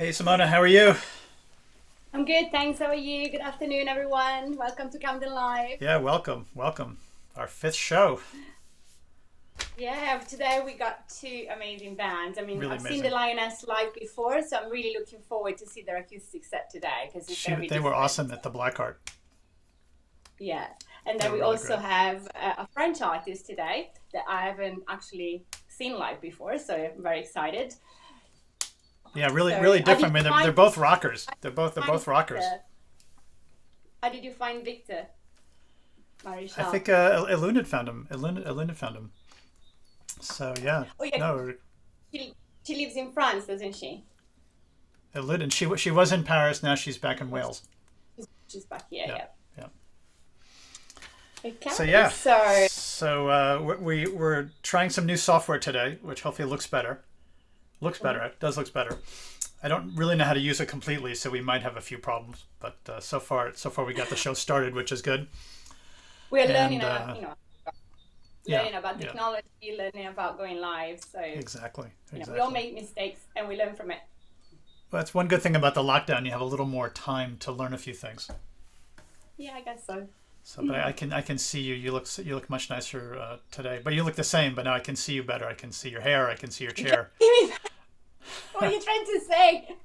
Hey Simona, how are you? I'm good, thanks. How are you? Good afternoon, everyone. Welcome to Camden Live. Yeah, welcome, welcome. Our fifth show. Yeah, today we got two amazing bands. I mean, Really I've seen the amazing. Lyoness live before, so I'm really looking forward to see their acoustic set today because it's going to be They were different. awesome at the Black Art. Yeah. And They then were we really also great. have a French artist today that I haven't actually seen live before, so I'm very excited. Yeah, really, So, really how did different. I you mean, they're find, both rockers. They're find both rockers. Victor? How did you find Victor, I Marichal? think Elun had found him. Elun had found him. So yeah, Oh, yeah, no, she lives in France, doesn't she? Elun, and she was in Paris. Now she's back in Wales. She's back here, Yeah, yeah. yeah. So Okay, yeah, so so we're trying some new software today, which hopefully looks better. Looks better. It does looks better. I don't really know how to use it completely, so we might have a few problems. But so far we got the show started, which is good. we're learning, And yeah, learning about yeah, technology, learning about going live. So, exactly, we all exactly. make mistakes and we learn from it. Well, that's one good thing about the lockdown. You have a little more time to learn a few things. Yeah, I guess so. So, but I can see you. You look much nicer today. But you look the same. But now I can see you better. I can see your hair. I can see your chair. What are you trying to say?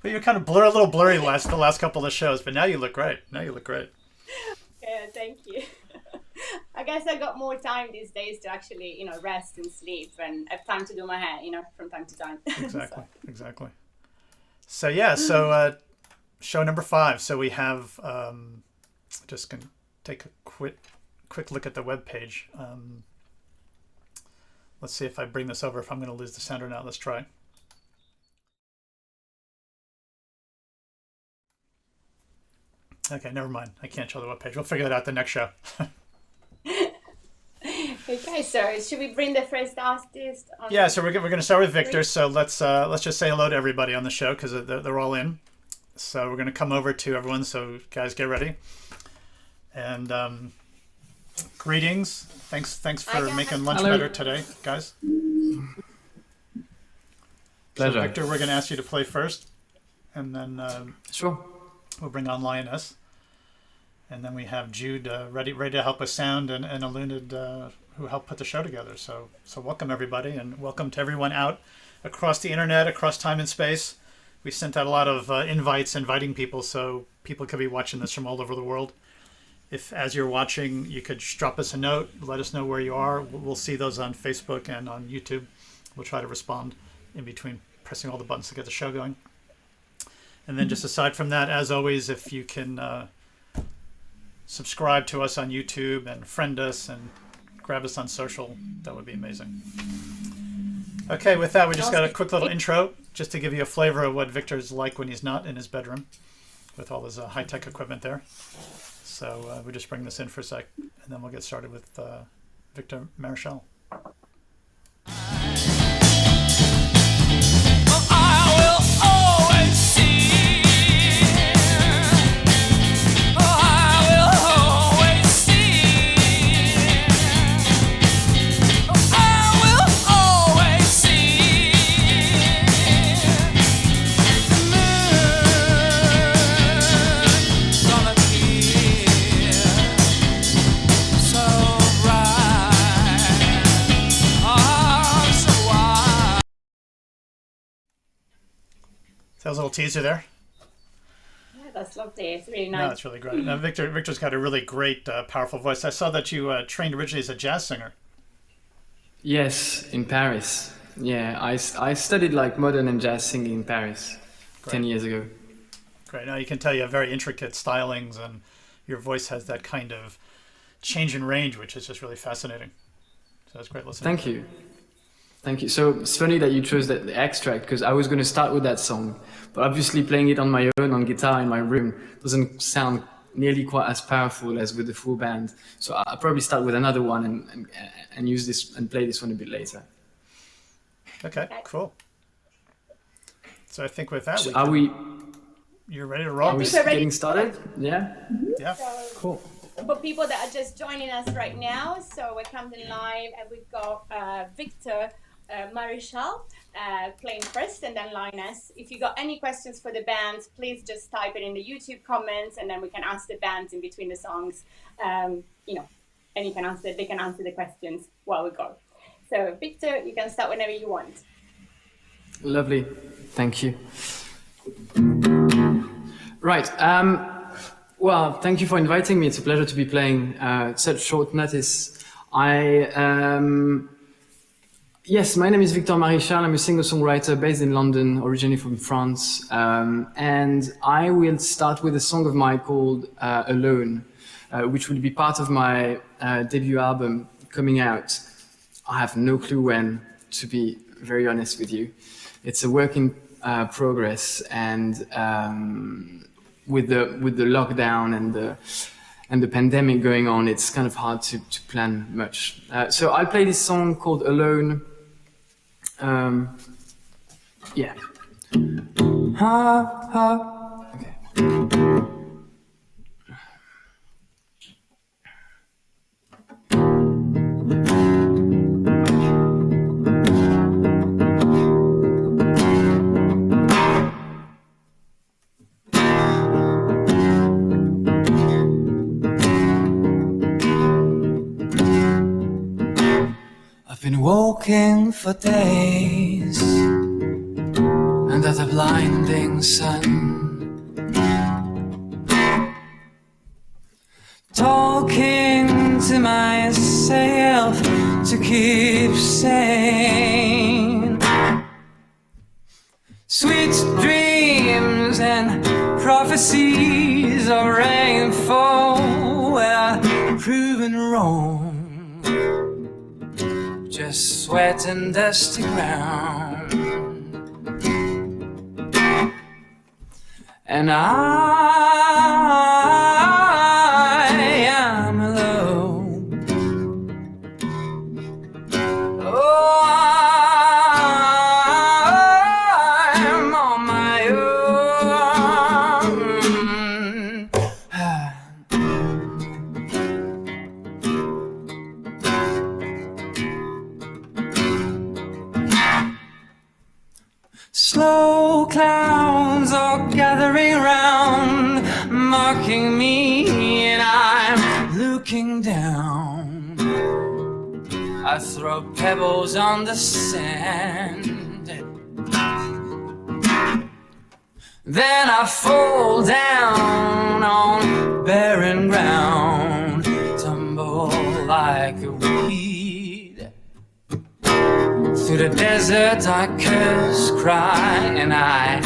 But you're kind of a little blurry the last couple of shows. But now you look great. Now you look great. Yeah, thank you. I guess I got more time these days to actually, rest and sleep and have time to do my hair, from time to time. So, Exactly, exactly. So yeah, so show number 5. So we have just gonna take a quick look at the web page. Let's see if I bring this over. If I'm going to lose the sound or not. Let's try. Okay, never mind. I can't show the web page. We'll figure that out the next show. okay, so should we bring the first artist on? Yeah, so we're going to start with Screen? Victor. So let's just say hello to everybody on the show because they're all in. So we're going to come over to everyone. So guys, get ready. And greetings. Thanks Hi, for guys. making lunch Hello. better today, guys. So Pleasure. Victor, we're going to ask you to play first, and then Sure. we'll bring on Lyoness, and then we have Jude ready to help us sound, and Elunid who helped put the show together. So welcome everybody, and welcome to everyone out across the internet, across time and space. We sent out a lot of invites, inviting people, so people could be watching this from all over the world. If, as you're watching, you could just drop us a note, let us know where you are. We'll see those on Facebook and on YouTube. We'll try to respond in between pressing all the buttons to get the show going. And then just aside from that, as always, if you can subscribe to us on YouTube and friend us and grab us on social, that would be amazing. Okay, with that, we just got a quick little intro just to give you a flavor of what Victor's like when he's not in his bedroom with all his high-tech equipment there. So we just bring this in for a sec, and then we'll get started with Victor Marichal. So that was a little teaser there. Yeah, that's lovely. It's really No, nice. it's really great. Now, Victor's got a really great, powerful voice. I saw that you trained originally as a jazz singer. Yes, in Paris. Yeah, I studied like modern and jazz singing in Paris Great, 10 years ago. great. Now you can tell you have very intricate stylings, and your voice has that kind of change in range, which is just really fascinating. So it's great listening. Thank you. Thank you. So it's funny that you chose the extract because I was going to start with that song, but obviously playing it on my own on guitar in my room doesn't sound nearly quite as powerful as with the full band. So I'll probably start with another one and use this and play this one a bit later. Okay, Okay. cool. So I think with that, So you're ready to I roll? are we think we're ready. getting started? Yeah. Yeah. So, Cool. for people that are just joining us right now, so we're Camden Live and we've got Victor Marichal. playing first, and then Lyoness. If you got any questions for the band, please just type it in the YouTube comments, and then we can ask the bands in between the songs. You know, and you can answer. They can answer the questions while we go. So, Victor, you can start whenever you want. Lovely, thank you. Right. Well, thank you for inviting me. It's a pleasure to be playing at such short notice. Yes, my name is Victor Marichal. I'm a singer-songwriter based in London, originally from France. And I will start with a song of mine called Alone, which will be part of my debut album coming out. I have no clue when, to be very honest with you. It's a work in progress, and with the lockdown and the pandemic going on, it's kind of hard to plan much. So I'll play this song called Alone. Yeah. Okay. I've been walking for days under the blinding sun, talking to myself to keep sane. Sweet dreams and prophecies of rainfall were proven wrong. Just sweat and dusty ground. And I am alone. Oh, I'm on my own. Slow clouds are gathering round, mocking me, and I'm looking down. I throw pebbles on the sand, then I fall down on barren ground, tumble like a weed. Through the desert I curse, cry, and I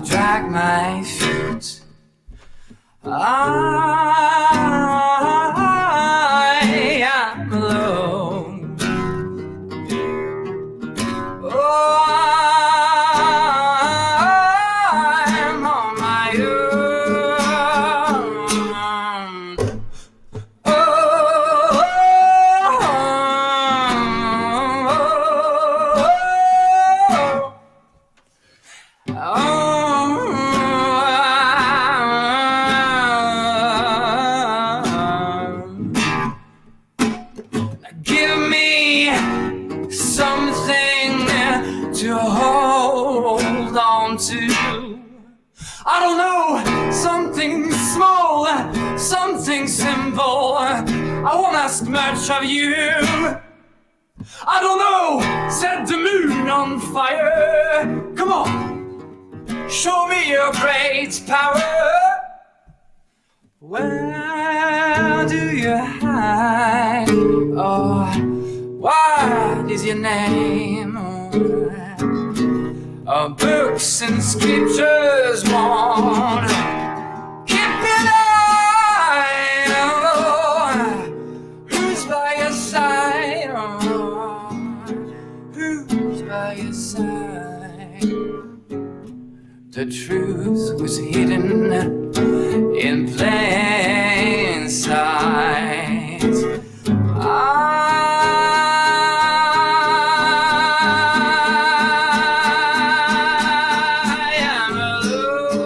drag my feet. I am alone. Oh, I'm on my own. Give me something to hold on to. I don't know, something small, something simple. I won't ask much of you. I don't know, set the moon on fire. Come on, show me your great power. Where do you hide? Oh, what is your name? Oh, books and scriptures won't keep it alive. Oh, who's by your side? Oh, who's by your side? The truth was hidden in plain sight. I am alone.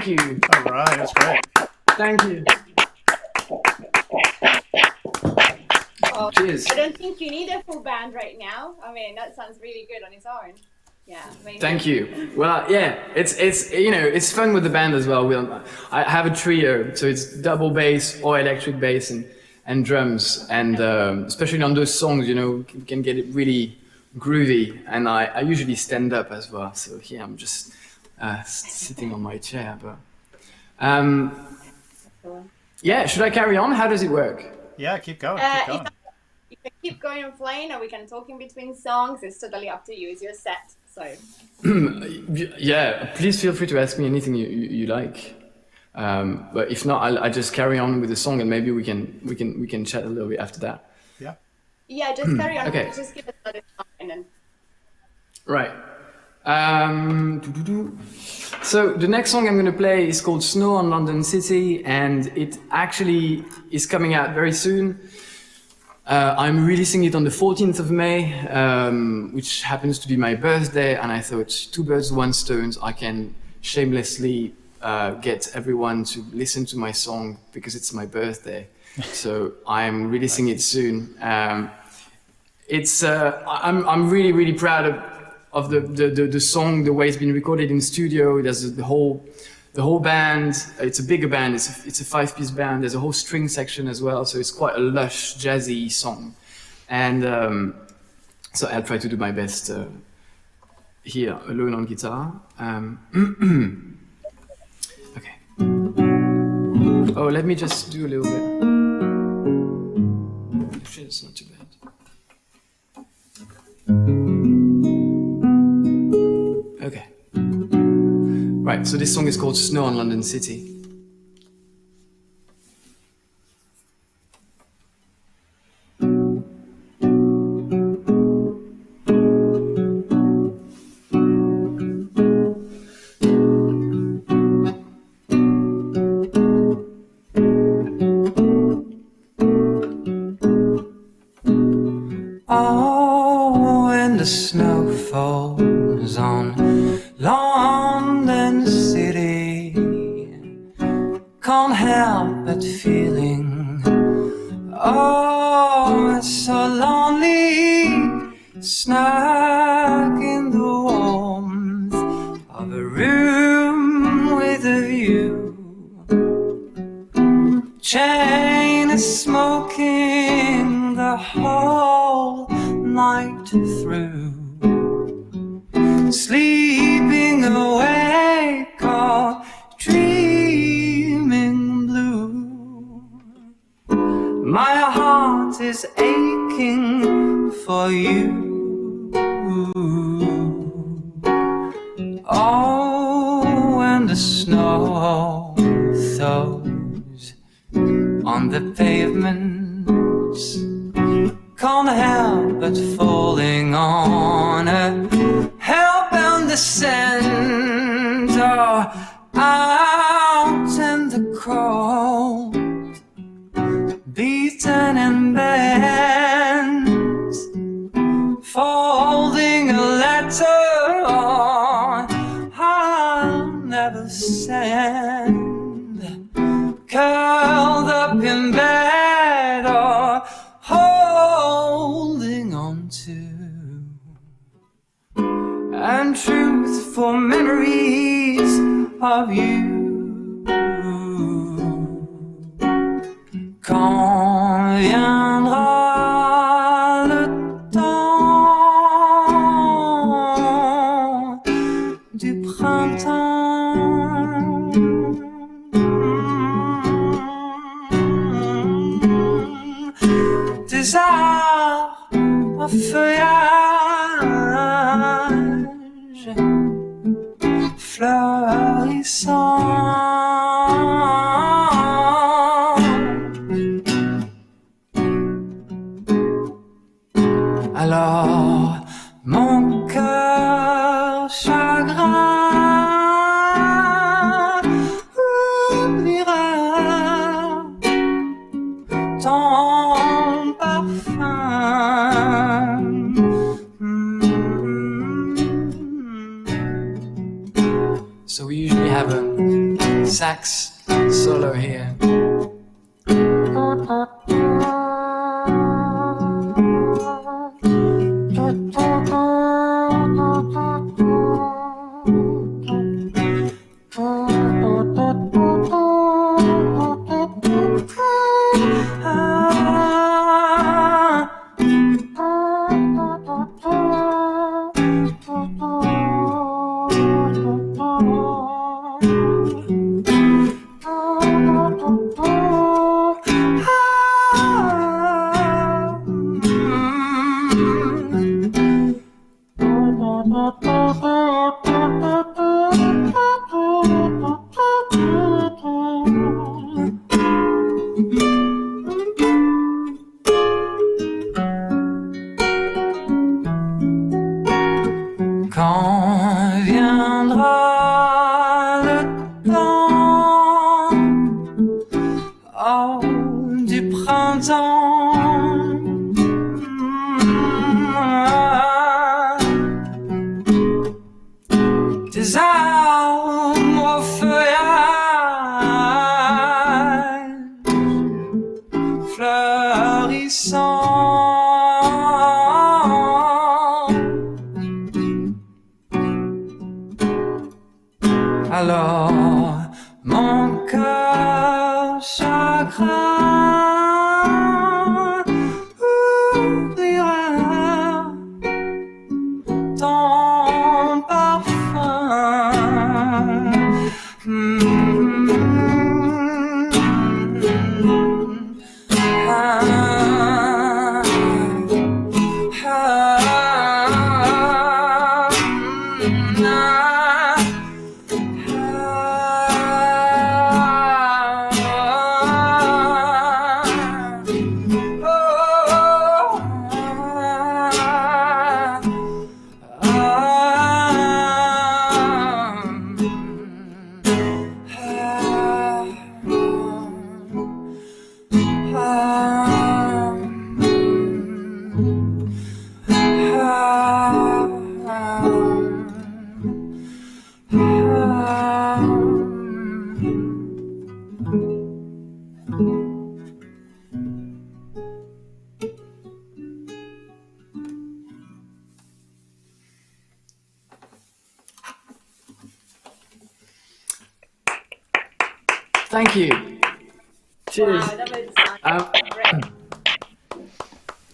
Thank you. All right, that's great. Thank you. Oh, Cheers. I don't think you need a full band right now. I mean, that sounds really good on its own. Yeah, amazing. Thank you. Well, yeah, it's you know, it's fun with the band as well. I have a trio, so it's double bass or electric bass and drums, and especially on those songs, you know, can get it really groovy. And I usually stand up as well. So here I'm just sitting on my chair, but yeah. Should I carry on? How does it work? Yeah, keep going. Keep going. You can keep going and playing, or we can talk in between songs. It's totally up to you. It's your set. So Yeah, please feel free to ask me anything you like. But if not, I just carry on with the song, and maybe we can chat a little bit after that. Yeah. yeah, just carry on. Okay. Just give us another song and then. Right. So the next song I'm going to play is called Snow on London City, and it actually is coming out very soon. I'm releasing it on the 14th of May, which happens to be my birthday, and I thought, two birds, one stone, I can shamelessly get everyone to listen to my song because it's my birthday. So I'm releasing it soon. I'm really proud of the song, the way it's been recorded in studio. There's the whole band. It's a bigger band. It's a 5-piece band. There's a whole string section as well. So it's quite a lush, jazzy song. And so I'll try to do my best here, alone on guitar. Okay. Oh, let me just do a little bit. Actually, it's not too bad. Okay. Right, so this song is called Snow on London City. Oh, when the snow falls on London City, can't help but feeling, oh, it's so lonely, snug in the warmth of a room with a view. Chain is smoking the whole night through, sleeping awake or dreaming blue. My heart is aching for you. Oh, when the snow thaws on the pavements, can't help but falling on a hellbound descent. Oh, out in the cold, beaten and bent, folding a letter I'll never send, curled up in bed or holding on to, and truthful memories of you. Quand viendra le temps du printemps, des arbres en feuillage fleurissant. Alors mon cœur chagrin oubliera ton parfum. So we usually have a sax solo here. Quand viendra le temps du printemps, des arbres au feuillage fleurissant. Alors mon cœur chagrin oubliera ton parfum. Thank you. Cheers. Wow, that was great.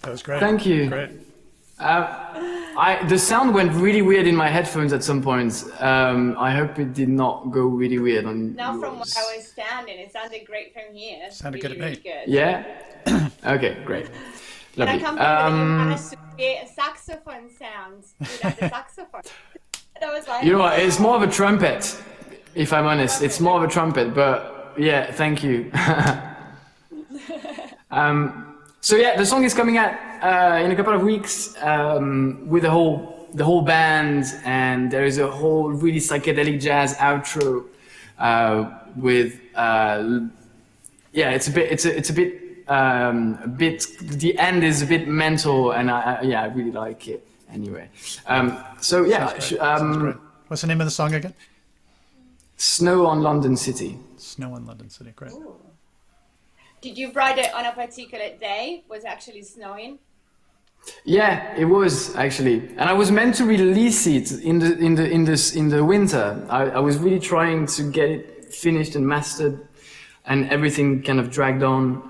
That was great. Thank you. Great. The sound went really weird in my headphones at some point. I hope it did not go really weird on Now from yours. where I was standing, it sounded great from here. Sounded good at me. Really good. Yeah? Okay, great. And I Lovely. can't believe that you managed to create a saxophone sound without the saxophone. That was like, You know what, it's more of a trumpet, if I'm honest. It's more of a trumpet, but yeah, thank you. So yeah, the song is coming out in a couple of weeks with the whole band, and there is a whole really psychedelic jazz outro with yeah, it's a bit the end is a bit mental, and I really like it anyway. So yeah, Sounds great. What's the name of the song again? Snow on London City. Snow in London City. Great. ooh. Did you write it on a particular day? Was it actually snowing? Yeah, it was actually, and I was meant to release it in the winter. I was really trying to get it finished and mastered, and everything kind of dragged on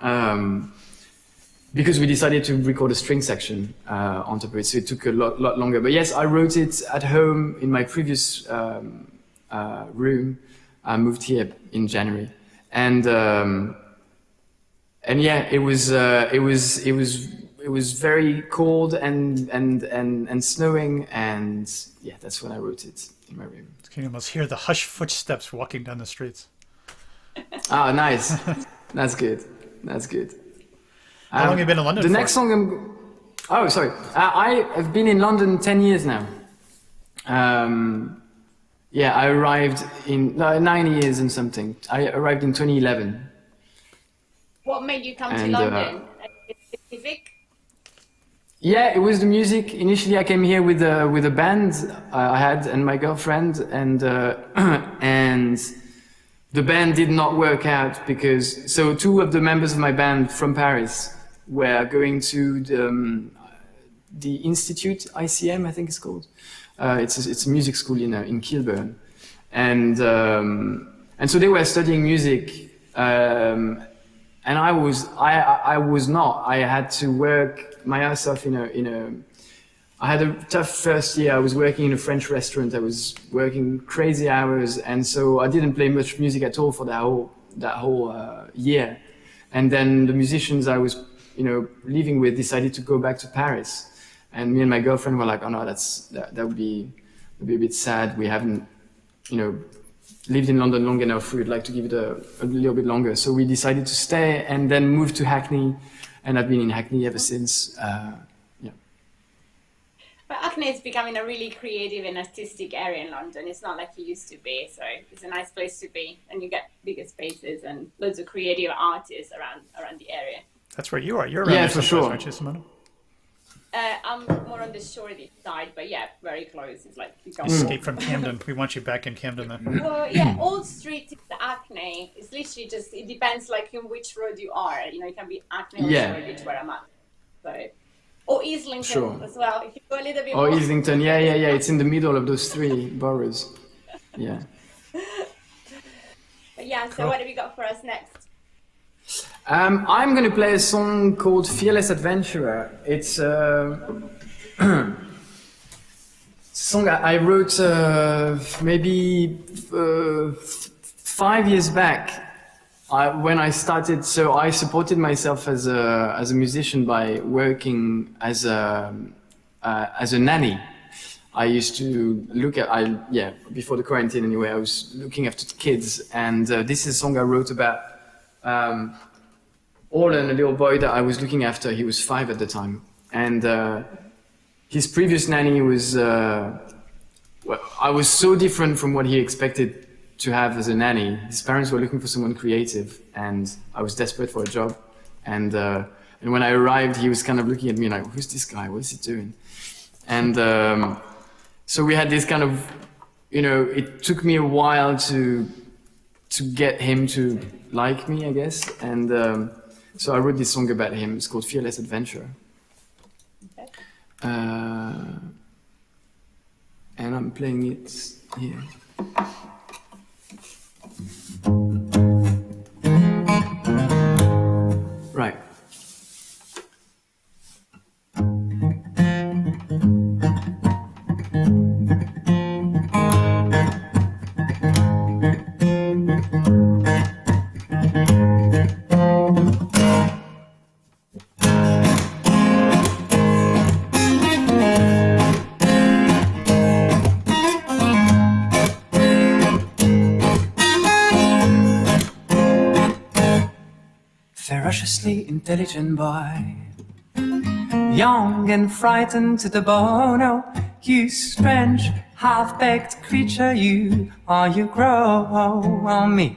because we decided to record a string section on top of it, so it took a lot longer. But yes, I wrote it at home in my previous room. I moved here in January, and yeah, it was very cold and snowing, and yeah, that's when I wrote it in my room. You can almost hear the hushed footsteps walking down the streets. Ah, nice. That's good. That's good. How long have you been in London The for? next song oh, sorry. I have been in London 10 years now. Yeah, I arrived in 9 years and something. I arrived in 2011. What made you come to And, London? Anything specific? Yeah, it was the music. Initially, I came here with a band I had and my girlfriend, and the band did not work out because two of the members of my band from Paris were going to the Institute, ICM, I think it's called. It's a music school in Kilburn, and so they were studying music, and I was not. I had to work my ass off I had a tough first year. I was working in a French restaurant. I was working crazy hours, and so I didn't play much music at all for that whole year. And then the musicians I was, living with decided to go back to Paris, and me and my girlfriend were like, "Oh no, that would be a bit sad. We haven't, lived in London long enough. We'd like to give it a little bit longer." So we decided to stay and then move to Hackney, and I've been in Hackney ever since. But Hackney is becoming a really creative and artistic area in London. It's not like it used to be, so it's a nice place to be, and you get bigger spaces and loads of creative artists around the area. That's where you are. You're around for sure. Aren't you, Simona? I'm more on the Shoreditch side, but yeah, very close. It's like you go. Escape from Camden. We want you back in Camden then. Well, yeah, Old Street is the Hackney. It's literally just, it depends like in which road you are. It can be Hackney or Shoreditch where I'm at. So. Or Islington as well, if you go a little bit more. Or Islington, yeah. It's in the middle of those three boroughs. Yeah. But yeah, so what have you got for us next? I'm going to play a song called Fearless Adventurer. It's a song I wrote maybe 5 years back. When I started, so I supported myself as a musician by working as a nanny. I used to look at, before the quarantine anyway, I was looking after kids, and this is a song I wrote about Orlan, a little boy that I was looking after. He was 5 at the time, and his previous nanny was, I was so different from what he expected to have as a nanny. His parents were looking for someone creative, and I was desperate for a job. And when I arrived, he was kind of looking at me like, "Who's this guy? What's he doing?" And so we had this kind of, it took me a while to get him to like me, I guess. And so I wrote this song about him. It's called Fearless Adventure. Okay. And I'm playing it here. Right. Ferociously intelligent boy, young and frightened to the bone. Oh, you strange, half-baked creature, you grow on me.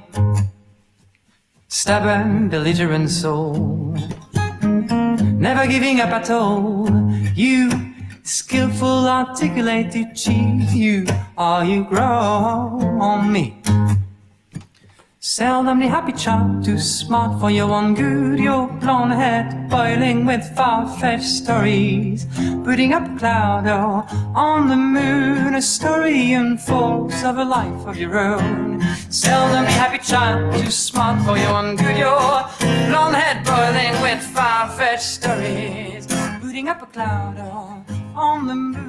Stubborn, belligerent soul, never giving up at all. You skillful, articulated chief, you grow on me. Seldomly happy child, too smart for your own good. Your blonde head boiling with far-fetched stories, putting up a cloud on the moon. A story unfolds of a life of your own. Seldomly happy child, too smart for your own good. Your blonde head boiling with far-fetched stories, putting up a cloud on the moon.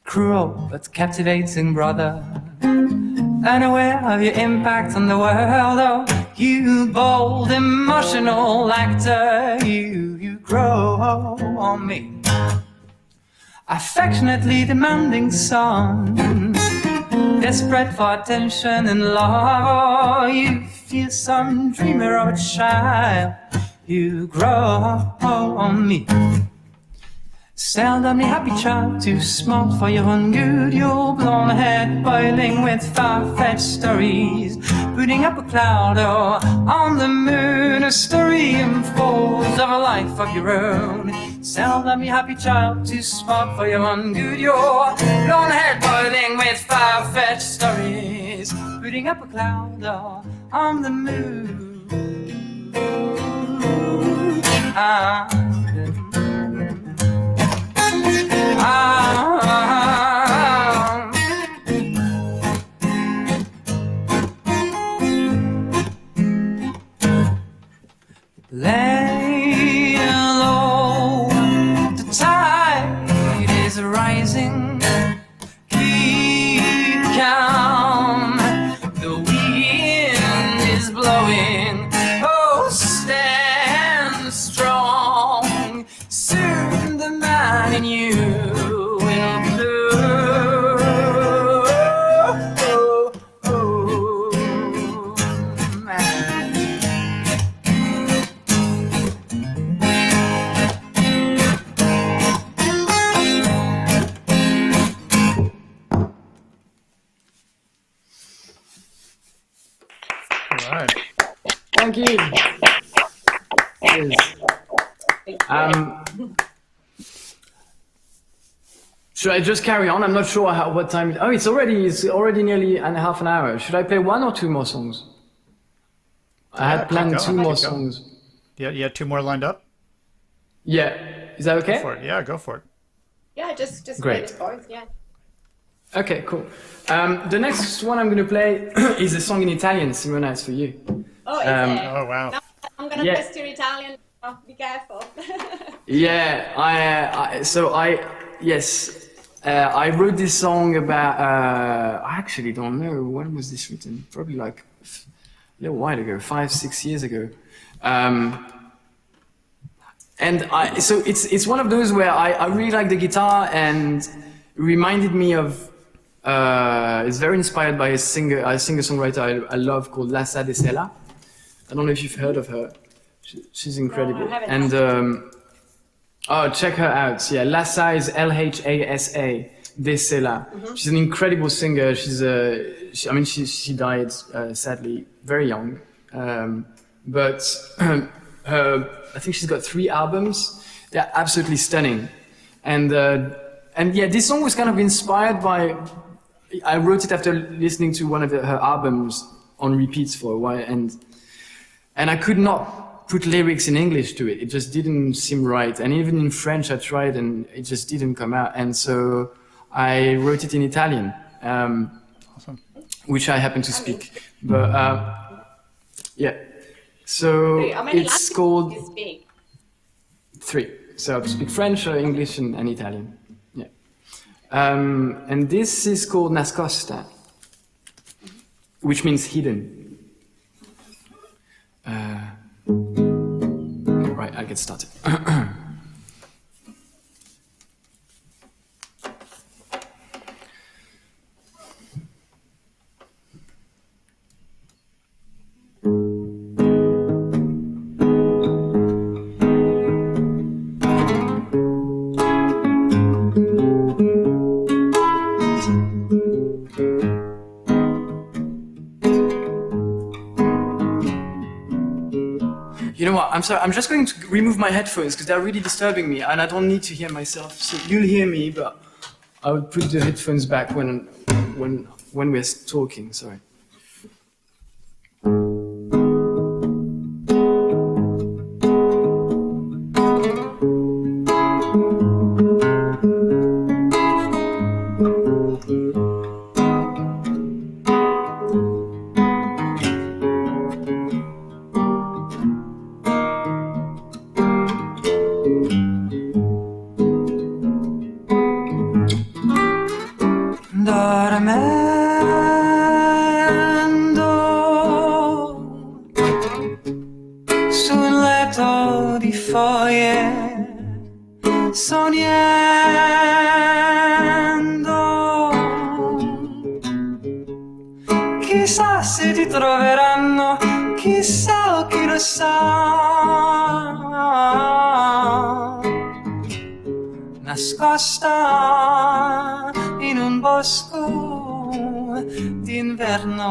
Cruel but captivating brother, unaware of your impact on the world. Oh, you bold, emotional actor, you grow on me. Affectionately demanding son, desperate for attention and love. Oh, you fearsome dreamer of a child, you grow on me. Seldomly happy child, too smart for your own good. Your blonde head boiling with far-fetched stories, putting up a cloud or on the moon, a story unfolds of a life of your own. Seldomly happy child, too smart for your own good. Your blonde head boiling with far-fetched stories, putting up a cloud or on the moon. Lay low, the tide is rising. Keep calm, the wind is blowing. Oh, stand strong, soon the man in you will bloom. All right. Thank you. Yes. Should I just carry on? I'm not sure what time. Oh, it's already nearly half an hour. Should I play one or two more songs? I had planned two more songs. Yeah, you had two more lined up? Yeah. Is that okay? Go for it. Yeah, go for it. Yeah, just Great. play the chords, yeah. Okay, cool. The next one I'm going to play is a song in Italian. Simona, it's for you. Oh, it's Oh, wow. now I'm gonna Yeah. test your Italian. Oh, be careful. Yeah, I wrote this song about, I actually don't know, when was this written? Probably like a little while ago, 5-6 years ago. So it's one of those where I really like the guitar, and it reminded me of, it's very inspired by a singer-songwriter I love called Lassa De Sela. I don't know if you've heard of her. She's incredible. No, I haven't. And check her out. Yeah, Lassa is Lhasa De Sela. She's an incredible singer. She died sadly very young. But I think she's got 3 albums. They're absolutely stunning. And yeah, this song was kind of inspired by. I wrote it after listening to one of her albums on repeats for a while, and I could not put lyrics in English to it. It just didn't seem right. And even in French, I tried, and it just didn't come out. And so I wrote it in Italian, Awesome. which I happen to speak. But yeah, so How many it's languages called do you speak? 3. So I speak French, English, and Italian. Yeah. And this is called Nascosta, which means hidden. Right, I'll get started. You know what? I'm sorry. I'm just going to remove my headphones because they're really disturbing me, and I don't need to hear myself. So you'll hear me, but I would put the headphones back when we're talking. Sorry. Dormendo sul letto di foglie, sognando. Chissà se ti troveranno, chissà o chi lo sa. nascosta in un bosco d'inverno.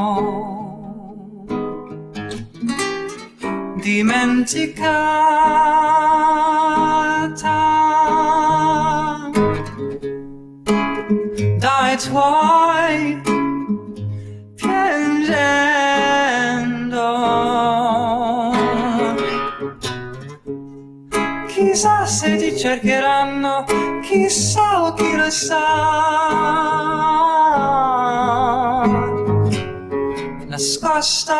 Dimenticata dai tuoi piangendo. Chissà se ti cercheranno, chissà o chi lo sa, nascosta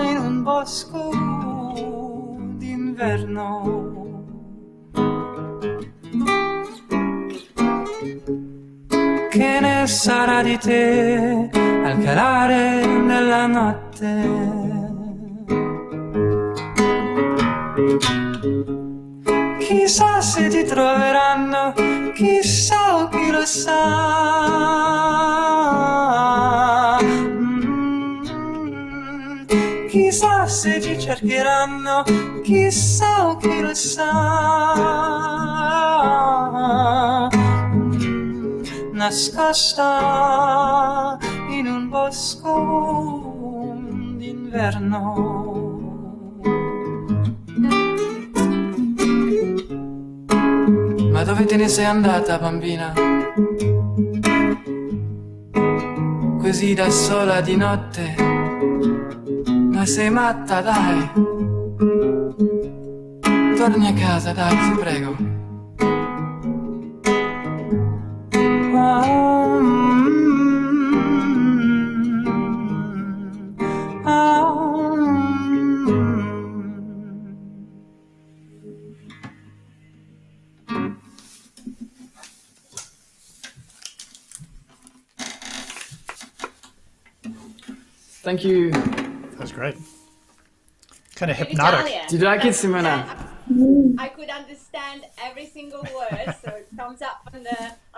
in un bosco d'inverno. Che ne sarà di te al calare della notte? Chissà se ti troveranno, chissà o chi lo sa. Chissà se ti cercheranno, chissà o chi lo sa. Nascosta in un bosco d'inverno. Ma dove te ne sei andata, bambina? Così da sola di notte? Ma sei matta, dai! Torni a casa, dai, ti prego. Thank you. That was great. Kind of In hypnotic. Italian. Did you like it, Simona? I could understand every single word, so it comes up on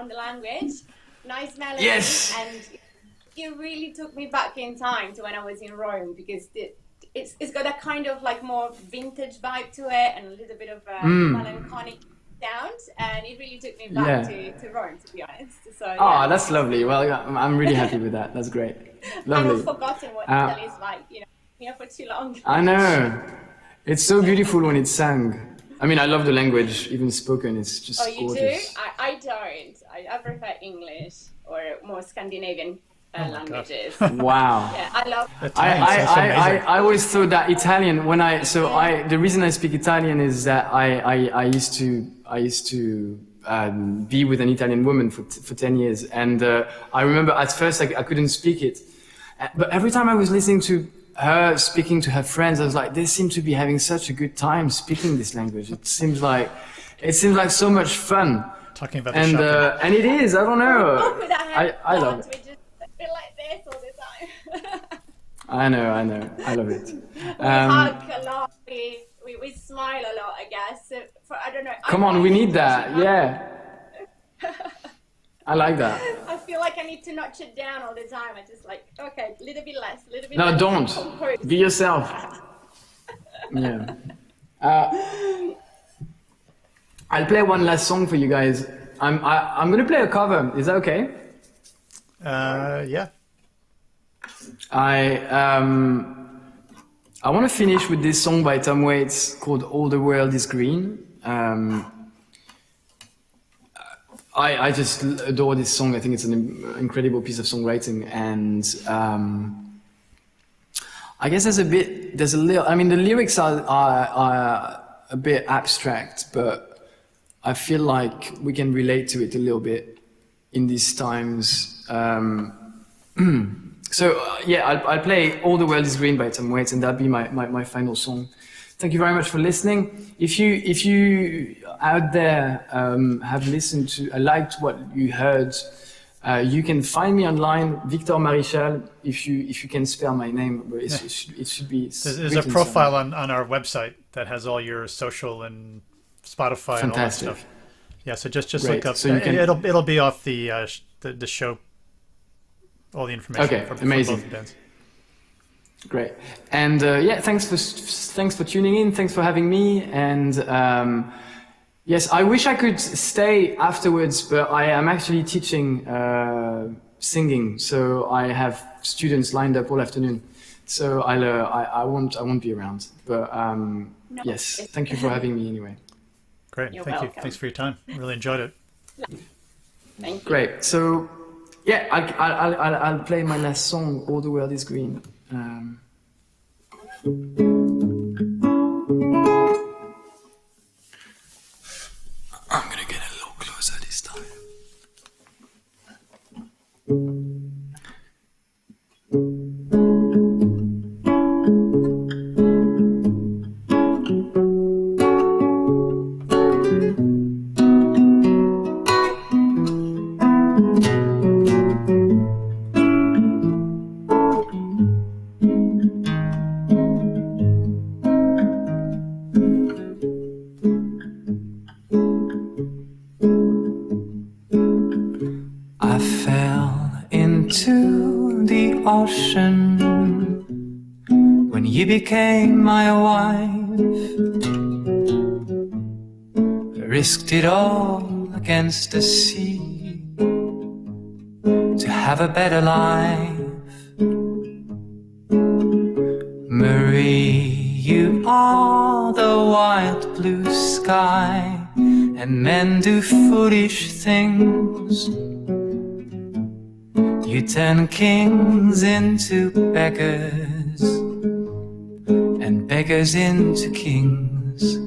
the language. Nice melody. Yes. And it really took me back in time to when I was in Rome, because it's got a kind of like more vintage vibe to it and a little bit of a melancholic sound, and it really took me back to Rome, to be honest. So Oh, that's lovely. Well, I'm really happy with that. That's great. Lovely. I've forgotten what Italy is like, here for too long. I know. It's so beautiful when it's sung. I mean, I love the language, even spoken. It's just Oh, you gorgeous. do? I don't. I prefer English or more Scandinavian languages. Wow. Yeah, I love. I always thought that Italian, the reason I speak Italian is that I used to be with an Italian woman for 10 years, and I remember at first I couldn't speak it, but every time I was listening to her speaking to her friends, I was like, they seem to be having such a good time speaking this language. It seems like so much fun. Talking about the shopping. And it is. I don't know. Look with our I love it. We just feel like this all the time. I know. I love it. We hug a lot. We smile a lot, I guess. I don't know. Come on, we need that. Yeah. I like that. I feel like I need to notch it down all the time. I just like, okay, a little bit less, a little bit No, less. don't. Composed. Be yourself. Yeah. I'll play one last song for you guys. I'm gonna play a cover. Is that okay? Yeah. I want to finish with this song by Tom Waits called "All the World Is Green." I just adore this song. I think it's an incredible piece of songwriting, and I guess there's a little. I mean, the lyrics are a bit abstract, but I feel like we can relate to it a little bit in these times. So I'll play "All the World Is Green" by Tom Waits, and that'll be my final song. Thank you very much for listening. If you out there have listened to, liked what you heard, you can find me online, Victor Marichal. If you can spell my name, but it should be. There's a profile on our website that has all your social and Spotify and all that stuff. Yeah, so just look up. So it'll be off the show. All the information. Okay, amazing. For both bands. Great, and thanks for tuning in. Thanks for having me, and Yes, I wish I could stay afterwards, but I am actually teaching singing, so I have students lined up all afternoon. So I won't be around. But No, yes, thank you for having me anyway. Great. You're Thank you. welcome. Thanks for your time. Really enjoyed it. Thank you. Great. So yeah, I'll play my last song. All the World Is Green. I'm gonna get a little closer this time. I fell into the ocean when you became my wife. I risked it all against the sea to have a better life. Marie, you are the wild blue sky, and men do foolish things. You turn kings into beggars, and beggars into kings.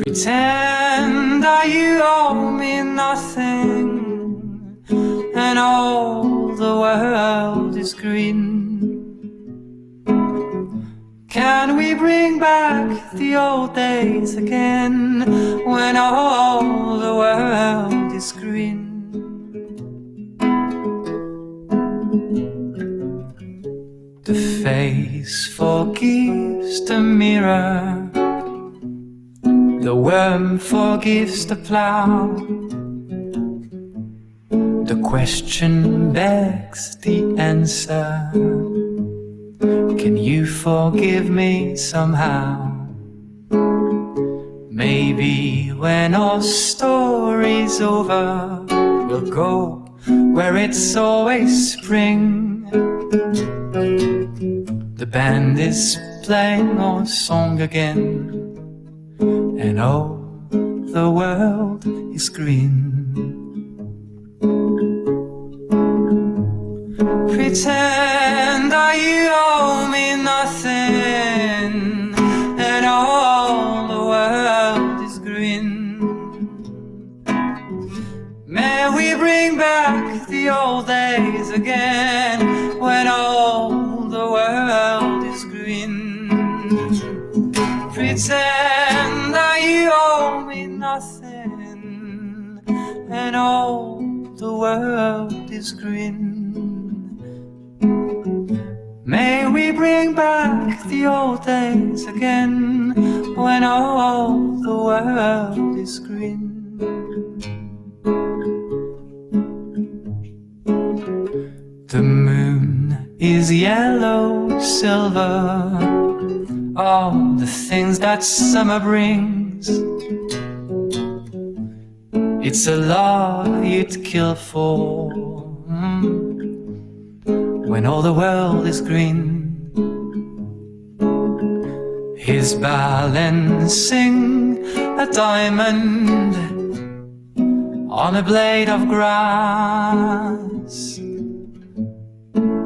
Pretend that you owe me nothing, and all the world is green. Can we bring back the old days again, when all the world is green? The face forgives the mirror, the worm forgives the plough. The question begs the answer: can you forgive me somehow? Maybe when our story's over, we'll go where it's always spring. The band is playing our song again, and oh, the world is green. Pretend that you owe me nothing, and all the world is green. May we bring back the old days again, when all the world is green. Pretend that you owe me nothing, and all the world is green. May we bring back the old days again, when all the world is green. The moon is yellow, silver, all the things that summer brings. It's a law you'd kill for, when all the world is green. He's balancing a diamond on a blade of grass,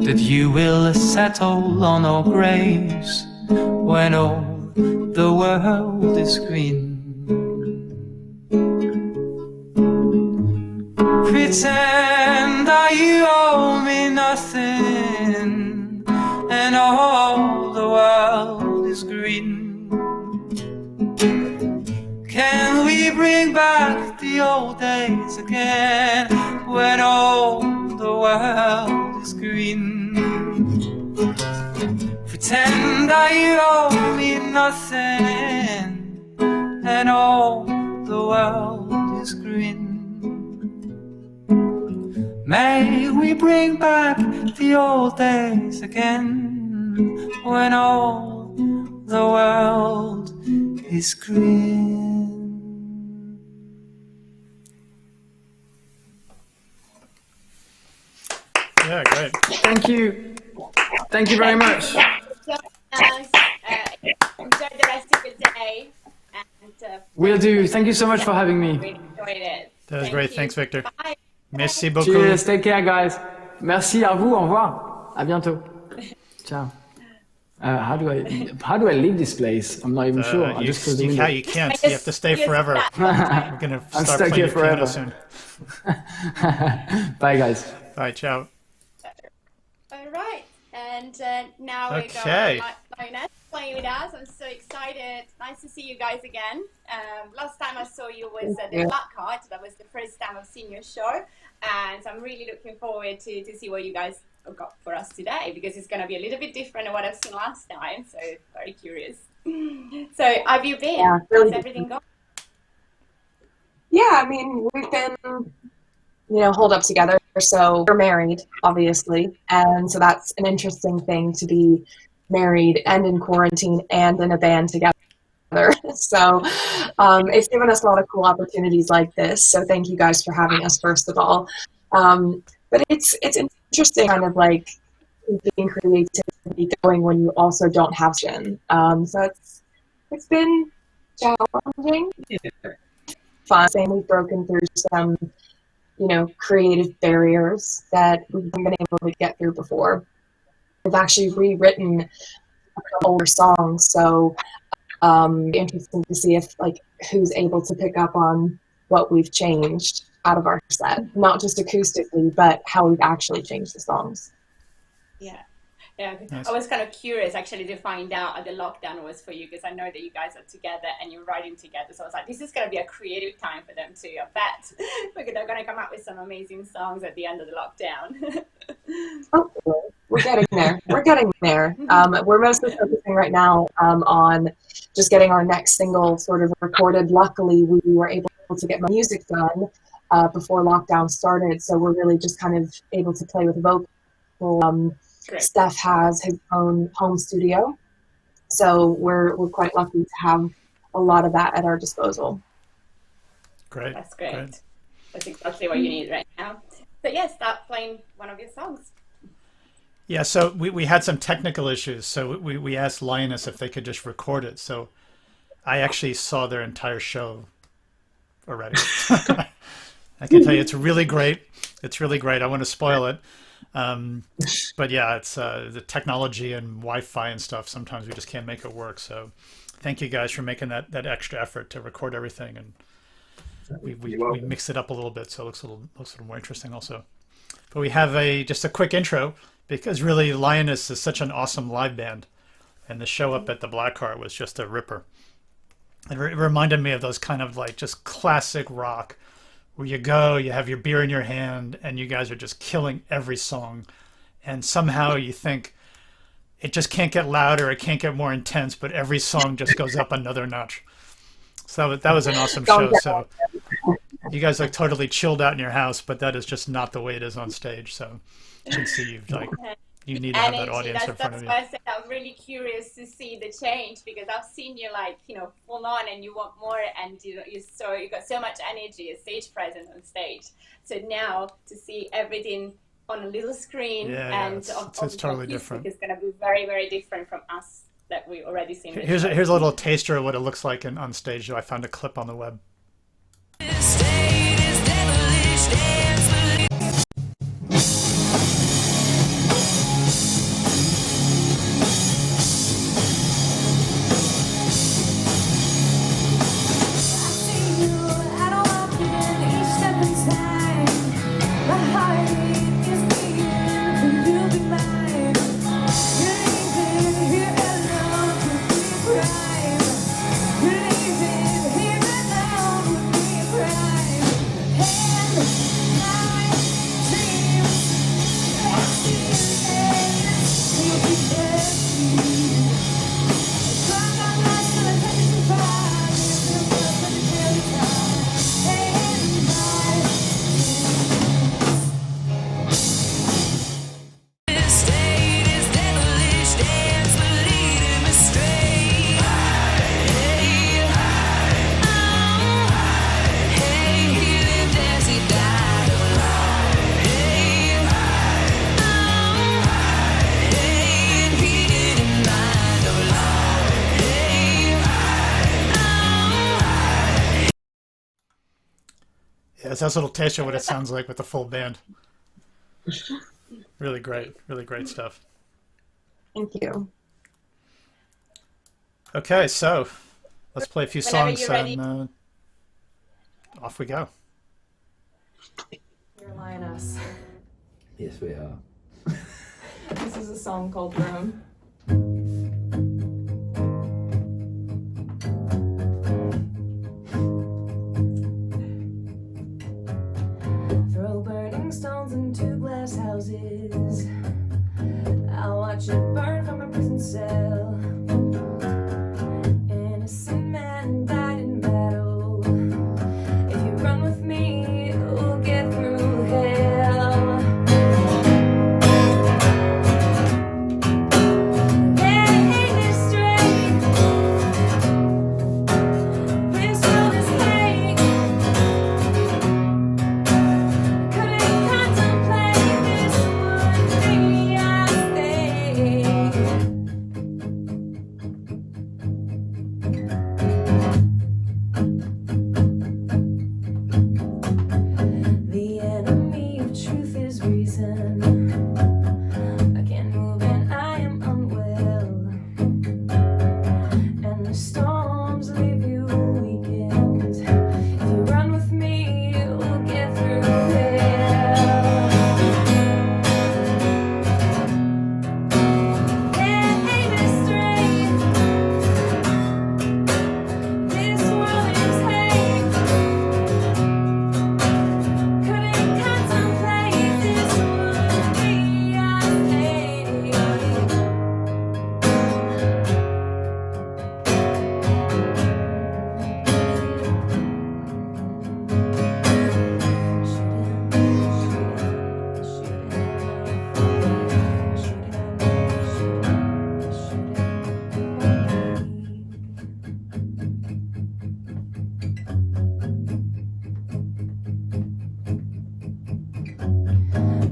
that you will settle on our graves when all the world is green. Pretend that you owe me nothing, and all the world is green. Can we bring back the old days again, when all the world is green? Pretend that you owe me nothing, and all the world is green. May we bring back the old days again, when all the world his grin. Yeah, great. Thank you. Thank you very much. Enjoy the rest of your day. And, Will do. Thank you so much for having me. really enjoyed it. That was Thank great. you. Thanks, Victor. Bye. Merci beaucoup. Cheers. Take care, guys. Merci à vous. Au revoir. À bientôt. Ciao. How do I leave this place? I'm not even sure. I'll just close the window. You can't. You have to stay forever. We're gonna I'm start stuck playing here the piano forever. soon. Bye, guys. Bye, ciao. All right. And now we Okay. got Lyoness playing with us. I'm so excited. Nice to see you guys again. Last time I saw you was at the Black Card. That was the first time I've seen your show. And so I'm really looking forward to see what you guys have got for us today, because it's going to be a little bit different than what I've seen last time. So very curious. So how have you been? Yeah, really. How's everything going? Yeah, I mean, we've been, holed up together. So we're married, obviously. And so that's an interesting thing, to be married and in quarantine and in a band together. So it's given us a lot of cool opportunities like this. So thank you guys for having us, first of all. But it's interesting, kind of like keeping creativity going when you also don't have vision. So it's been challenging, fun. Same, we've broken through some, creative barriers that we haven't been able to get through before. We've actually rewritten a couple older songs, so interesting to see if who's able to pick up on what we've changed out of our set, not just acoustically, but how we've actually changed the songs. Yeah, Nice. I was kind of curious actually to find out how the lockdown was for you, because I know that you guys are together and you're writing together. So I was like, this is going to be a creative time for them too, I bet. Because they're going to come out with some amazing songs at the end of the lockdown. Hopefully. We're getting there. We're getting there. We're mostly focusing right now on just getting our next single sort of recorded. Luckily, we were able to get my music done before lockdown started. So we're really just kind of able to play with vocal. Steph has his own home studio, so we're quite lucky to have a lot of that at our disposal. Great. That's great. That's exactly what you need right now. So yeah, start playing one of your songs. Yeah, so we had some technical issues, so we asked Lyoness if they could just record it. So I actually saw their entire show already. I can tell you it's really great. It's really great. I want to spoil it. But yeah, it's the technology and Wi-Fi and stuff. Sometimes we just can't make it work. So thank you guys for making that extra effort to record everything, and we mix it up a little bit so it looks a little more interesting also. But we have just a quick intro, because really Lyoness is such an awesome live band, and the show up at the Black Cart was just a ripper. It reminded me of those kind of just classic rock, where you go, you have your beer in your hand, and you guys are just killing every song. And somehow you think it just can't get louder, it can't get more intense, but every song just goes up another notch. So that was an awesome show. So you guys totally chilled out in your house, but that is just not the way it is on stage. So you can see you need to have that audience in front of you. That's why I said I'm really curious to see the change, because I've seen you full on and you want more, and you got so much energy, a stage presence on stage. So now to see everything on a little screen it's totally different. It's going to be very, very different from us that we've already seen. Here's a little taster of what it looks like on stage. I found a clip on the web. Yes, that's a little taste of what it sounds like with the full band. Really great stuff. Thank you. Okay, so let's play a few Whenever songs you're ready. and off we go. You're Lyoness. Yes, we are. This is a song called Room. Throw burning stones into glass houses. I'll watch it burn from a prison cell. Innocent man died in battle. If you run with me, we'll get through hell. There ain't no straight. This world is hate. Couldn't contemplate this would be our fate. The enemy of truth is reason. I can't move and I am unwell. And the storms leave you weakened. If you run with me, we'll get through hell. There ain't no straight. This world is hate. Couldn't contemplate this would be our fate.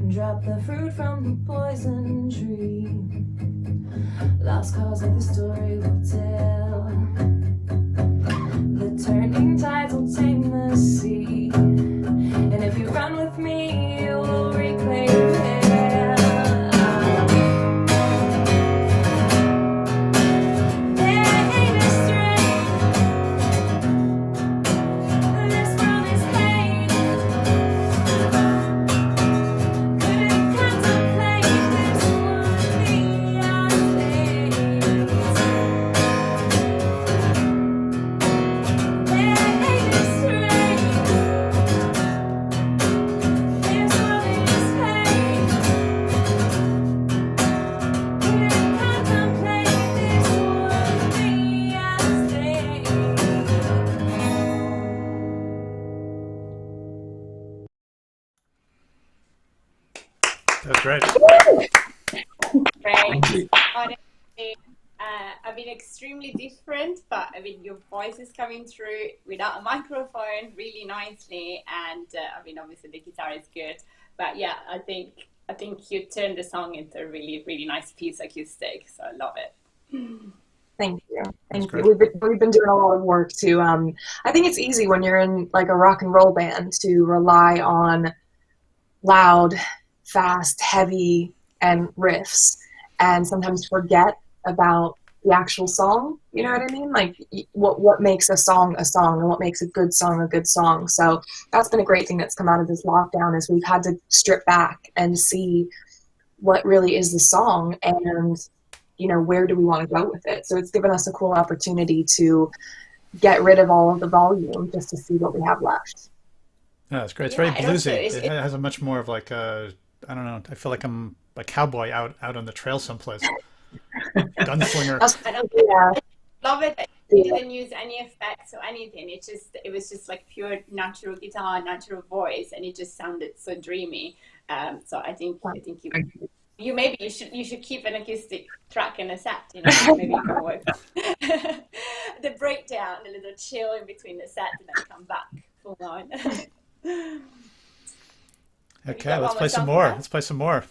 Drop the fruit from the poison tree. Lost cause of the story we'll tell. The turning tides will tame the sea. And if you run with me, we'll reclaim hell. There ain't no straight. This world is hate. Couldn't contemplate this would be our fate. There ain't no straight. This world is hate. Couldn't contemplate this would be our fate. That's great. Great. Honestly, I mean, extremely different, but I mean, your voice is coming through without a microphone really nicely, and I mean, obviously the guitar is good, but yeah, I think you turned the song into a really nice piece acoustic, so I love it. Thank you. Thank great. you. We've been doing a lot of work to, I think it's easy when you're in like a rock and roll band to rely on loud, fast, heavy, and riffs, and sometimes forget about the actual song. You know what I mean? Like what makes a song and what makes a good song a good song. So that's been a great thing that's come out of this lockdown, is we've had to strip back and see what really is the song, and you know, where do we want to go with it. So it's given us a cool opportunity to get rid of all of the volume just to see what we have left. Yeah, it's great. It's Yeah, very and also bluesy. It has a much more of like a, I don't know. I feel like I'm a cowboy out on the trail someplace. Gunslinger. Yeah. Love it that you didn't use any effects or anything. It was just like pure natural guitar, natural voice, and it just sounded so dreamy. So I think you maybe you should keep an acoustic track in a set. You know, maybe you can work the breakdown, a little chill in between the set, and then come back full on. Okay, let's play some more. Let's play some more.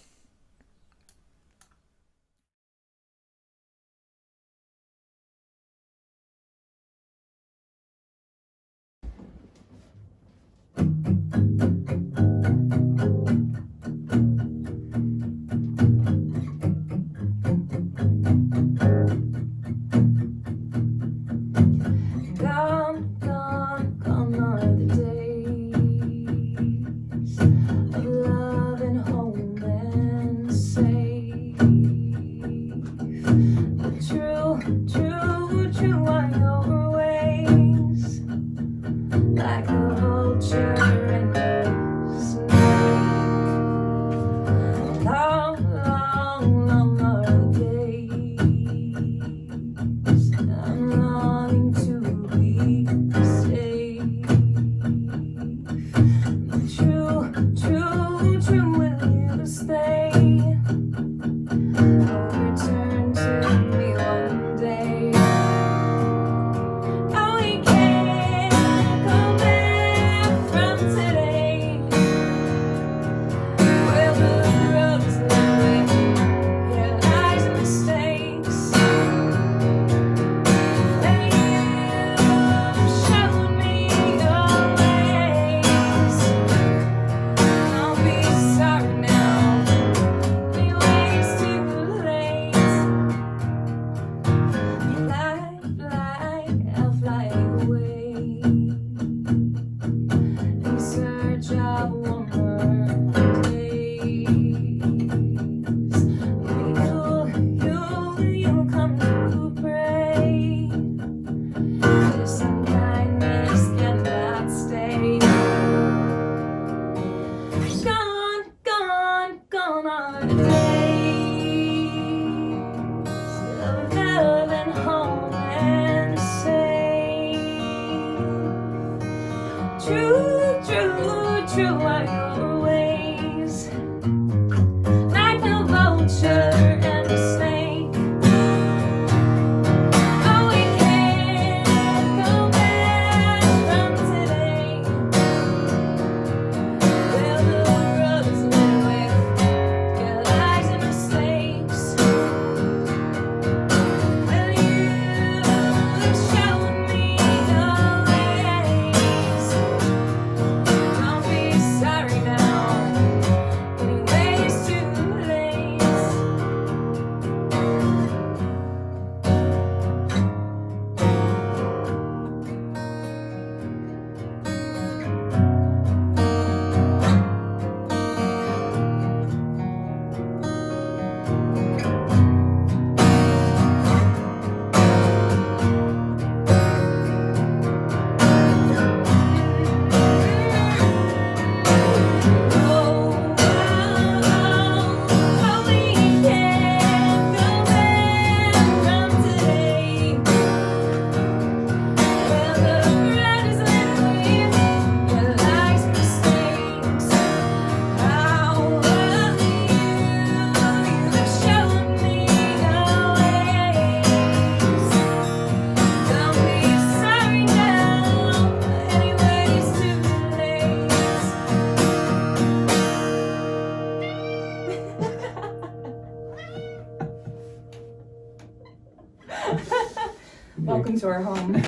welcome to our home.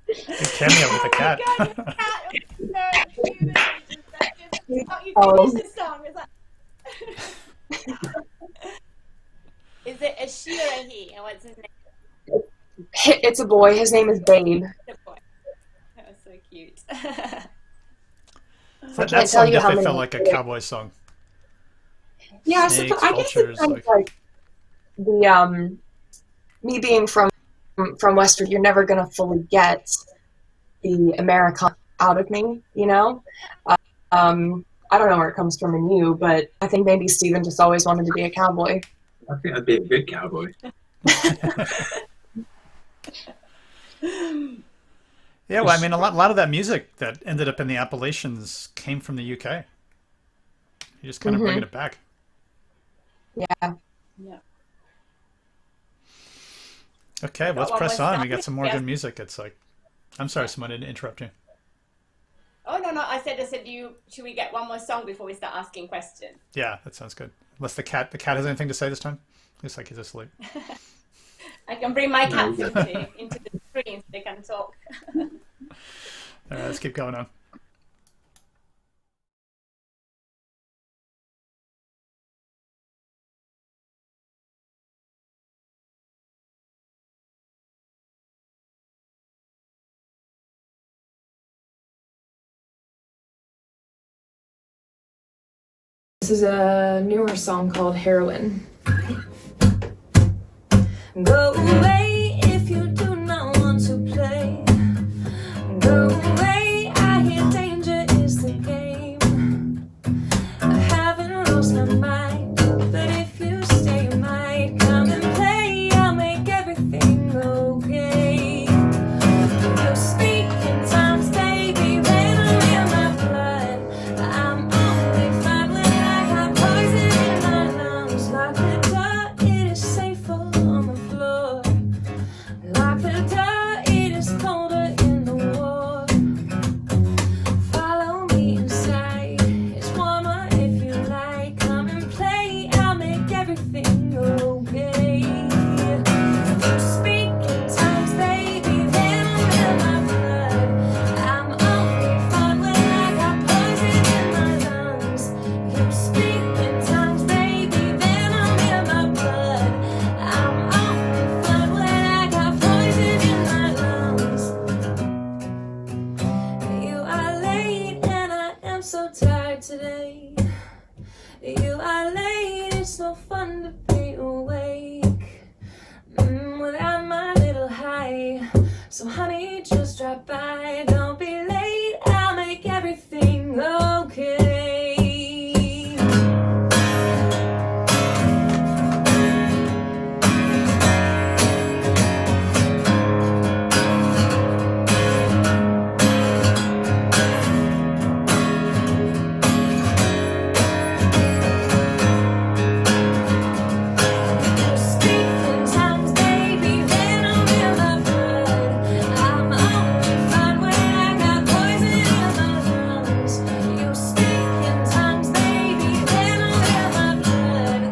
Good cameo with the cat. Oh my God, the cat was so cute. Oh, you finished the song. Is it a she or a he? And what's his name? It's a boy. His name is Babe. It's a boy. That was so cute. That song definitely felt like a cowboy song. Yeah, Snakes, so I guess vultures, it's kind of like the me being from Westford, you're never gonna fully get the Americana out of me, you know. I don't know where it comes from in you, but I think maybe Steven just always wanted to be a cowboy. I think I'd be a good cowboy. Yeah, well, I mean, a lot of that music that ended up in the Appalachians came from the UK. You just kind of bringing it back. Yeah. Yeah. Okay, let's one press more on. song? We got some more Yes. good music. It's like, I'm sorry, Simona, I didn't interrupt you. Oh no, I said should we get one more song before we start asking questions? Yeah, that sounds good. Unless the cat has anything to say this time. Looks like he's asleep. I can bring my cats into the screen so they can talk. All right, let's keep going on. This is a newer song called Heroin. Go away if you do not want to play. Go away, I hear danger is the game. I haven't lost my mind, but if you stay, you might come and play. I'll make everything okay. You speak in tongues, baby, when I'm in my blood. I'm only fine when I have poison in my lungs. Lock the door, it is safer on the floor. Lock the door, it is colder in the war. Follow me inside, it's warmer if you like. Come and play, I'll make everything okay. You speak in tongues, baby, then I'm in my blood. I'm only fine when I got poison in my lungs. You speak in tongues, baby, then I'm in my blood. I'm only fine when I got poison in my lungs. You are late and I am so tired today. You are late, it's no fun to be awake without my little high. So honey, just drop by, don't be late, I'll make everything okay. You speak in tongues, baby, then I'm in my blood. I'm only fine when I got poison in my lungs. You speak in tongues, baby, then I'm in my blood.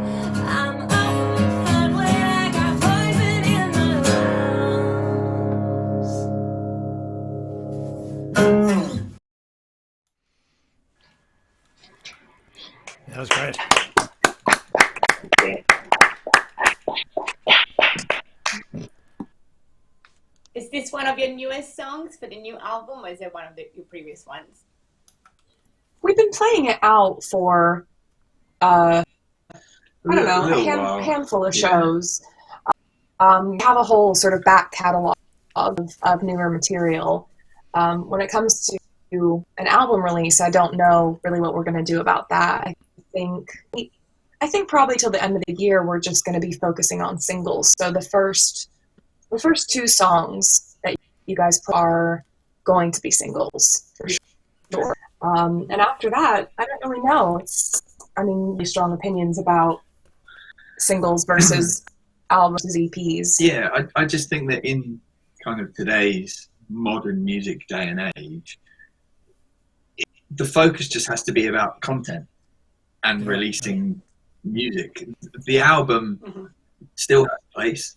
I'm only fine when I got poison in my lungs. That was great. Is this one of your newest songs for the new album, or is it one of your previous ones? We've been playing it out for I don't know, a Little while. handful of shows. We have a whole sort of back catalog of newer material. When it comes to an album release, I don't know really what we're going to do about that. I think probably till the end of the year we're just going to be focusing on singles. So the first two songs that you guys put are going to be singles for sure. And after that, I don't really know. Really strong opinions about singles versus albums versus EPs. Yeah, I just think that in kind of today's modern music day and age, the focus just has to be about content and releasing music. The album still has a place,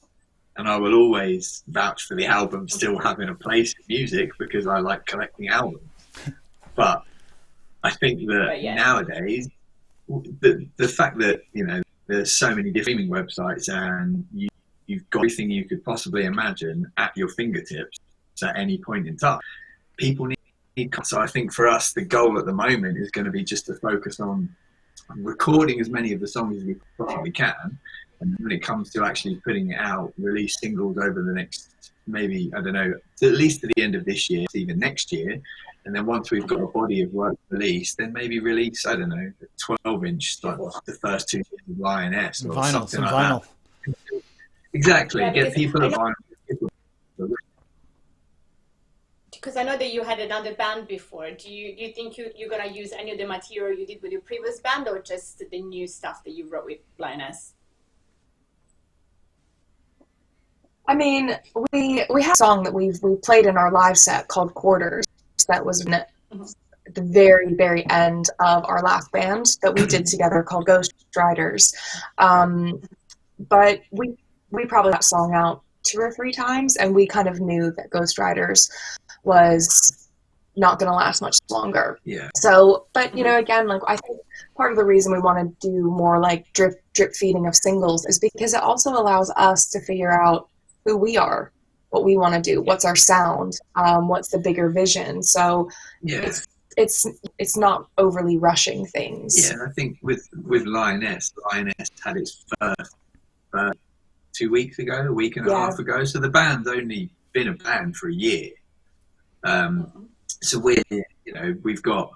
and I will always vouch for the album still having a place in music because I like collecting albums. But I think that nowadays, the fact that, you know, there's so many different streaming websites and you've got everything you could possibly imagine at your fingertips at any point in time, people need. So I think for us, the goal at the moment is going to be just to focus on recording as many of the songs as we possibly can. And when it comes to actually putting it out, release singles over the next, maybe, I don't know, at least to the end of this year, even next year. And then once we've got a body of work released, then maybe release, I don't know, a 12-inch, like the first 2 years of Lyoness or something like that. Exactly, get people at vinyl. Because I know that you had another band before. Do you think you're going to use any of the material you did with your previous band, or just the new stuff that you wrote with Lyoness? I mean, we have a song that we played in our live set called Quarters that was at the very, very end of our last band that we did together called Ghost Riders. But we probably got that song out 2 or 3 times, and we kind of knew that Ghost Riders was not going to last much longer. Yeah. So, but you know, again, like I think part of the reason we want to do more like drip feeding of singles is because it also allows us to figure out who we are, what we want to do, what's our sound, what's the bigger vision. So it's not overly rushing things. Yeah, and I think with Lyoness had its first 2 weeks ago, a week and a half ago. So the band's only been a band for a year. So we've got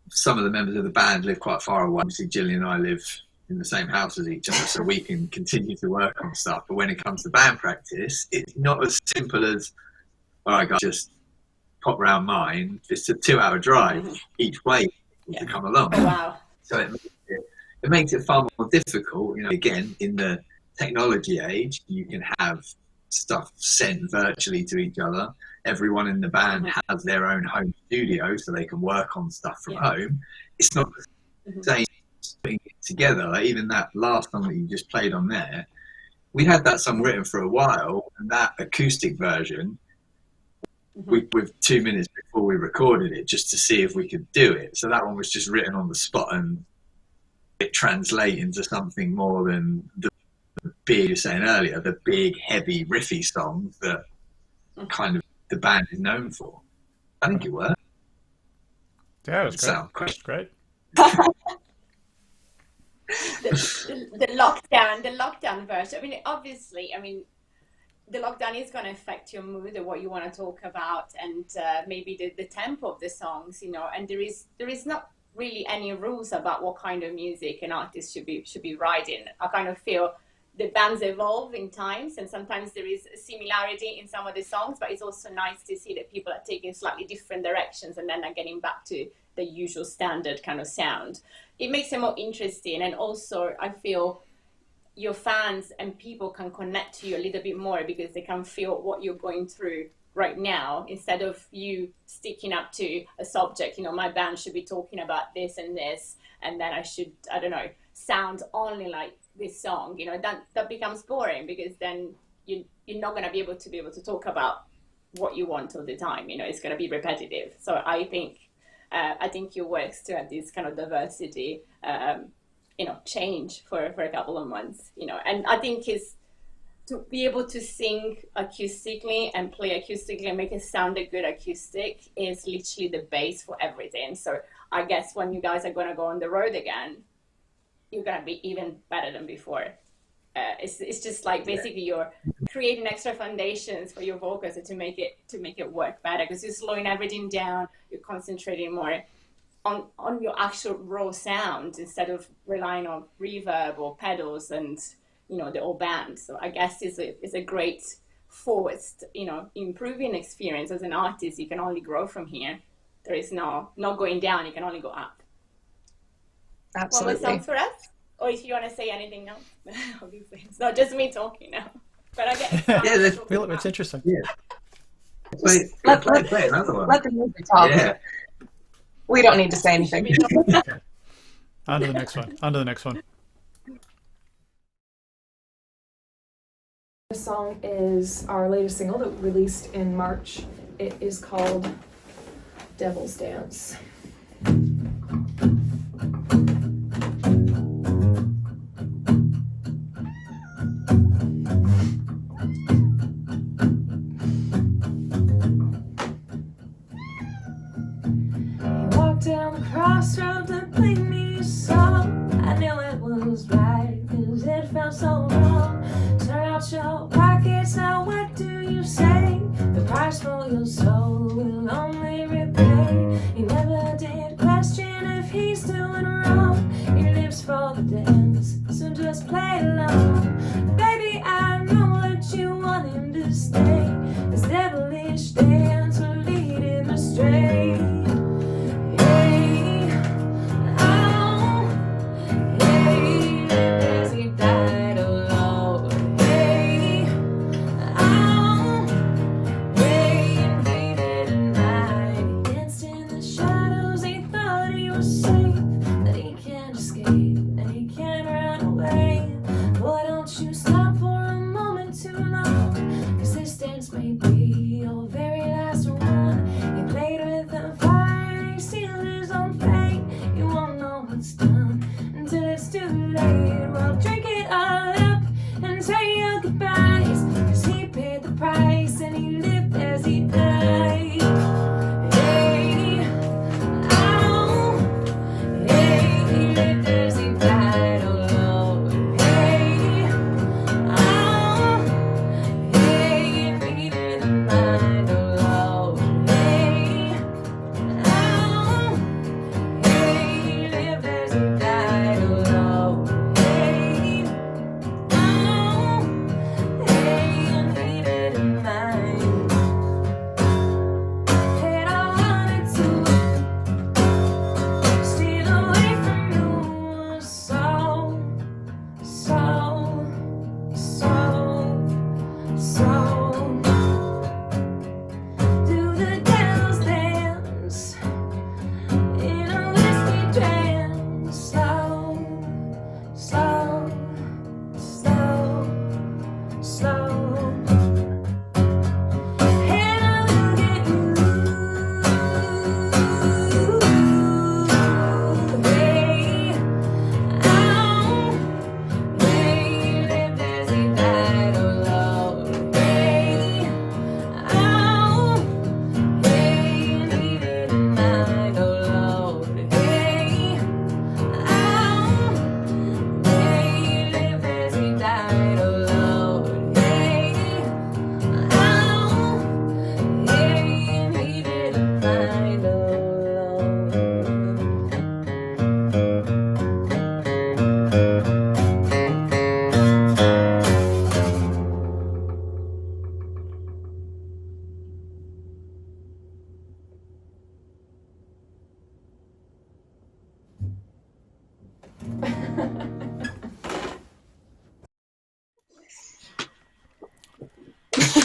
some of the members of the band live quite far away. Obviously, Gillian and I live in the same house as each other, so we can continue to work on stuff. But when it comes to band practice, it's not as simple as, all right, guys, just pop round mine. It's a 2-hour drive each way to come along. Oh, wow. So it makes it far more difficult. You know, again, in the technology age, you can have stuff sent virtually to each other. Everyone in the band has their own home studio, so they can work on stuff from home. It's not the same as putting it together. Like even that last song that you just played on there, we had that song written for a while, and that acoustic version, with 2 minutes before we recorded it, just to see if we could do it. So that one was just written on the spot, and it translate into something more than the big, you were saying earlier, the big, heavy, riffy songs that kind of the band is known for. I think it worked. Yeah, it was great. The lockdown version. I mean, obviously, the lockdown is going to affect your mood and what you want to talk about, and maybe the tempo of the songs, you know. And there is not really any rules about what kind of music an artist should be writing. I kind of feel the bands evolve in times, and sometimes there is a similarity in some of the songs, but it's also nice to see that people are taking slightly different directions and then are getting back to the usual standard kind of sound. It makes it more interesting, and also I feel your fans and people can connect to you a little bit more because they can feel what you're going through right now, instead of you sticking up to a subject. You know, my band should be talking about this and this, and then I should, I don't know, sound only like this song. You know, that becomes boring, because then you're not going to be able to talk about what you want all the time. You know, it's going to be repetitive. So I think your works to have this kind of diversity, you know, change for a couple of months, you know. And I think is to be able to sing acoustically and play acoustically and make it sound a good acoustic is literally the base for everything. So I guess when you guys are going to go on the road again, you're going to be even better than before. It's just like basically you're creating extra foundations for your vocals to make it work better, because you're slowing everything down, you're concentrating more on your actual raw sound instead of relying on reverb or pedals and, you know, the whole band. So I guess it's a great forced, you know, improving experience as an artist. You can only grow from here. There is no going down, you can only go up. Absolutely. One more song for us? Or if you want to say anything now, obviously it's not just me talking now. But I guess it's interesting. Yeah. Let play another one. Let the music talk. Yeah. We don't need to say anything. Okay. On to the next one. This song is our latest single that we released in March. It is called Devil's Dance. Down the crossroads that played me a song. I knew it was right, cause it felt so wrong. Turn out your pockets, now what do you say? The price for your soul will only repay. He never did question if he's doing wrong. He lives for the dance, so just play along. Baby, I know that you want him to stay. This devilish dance will lead him astray.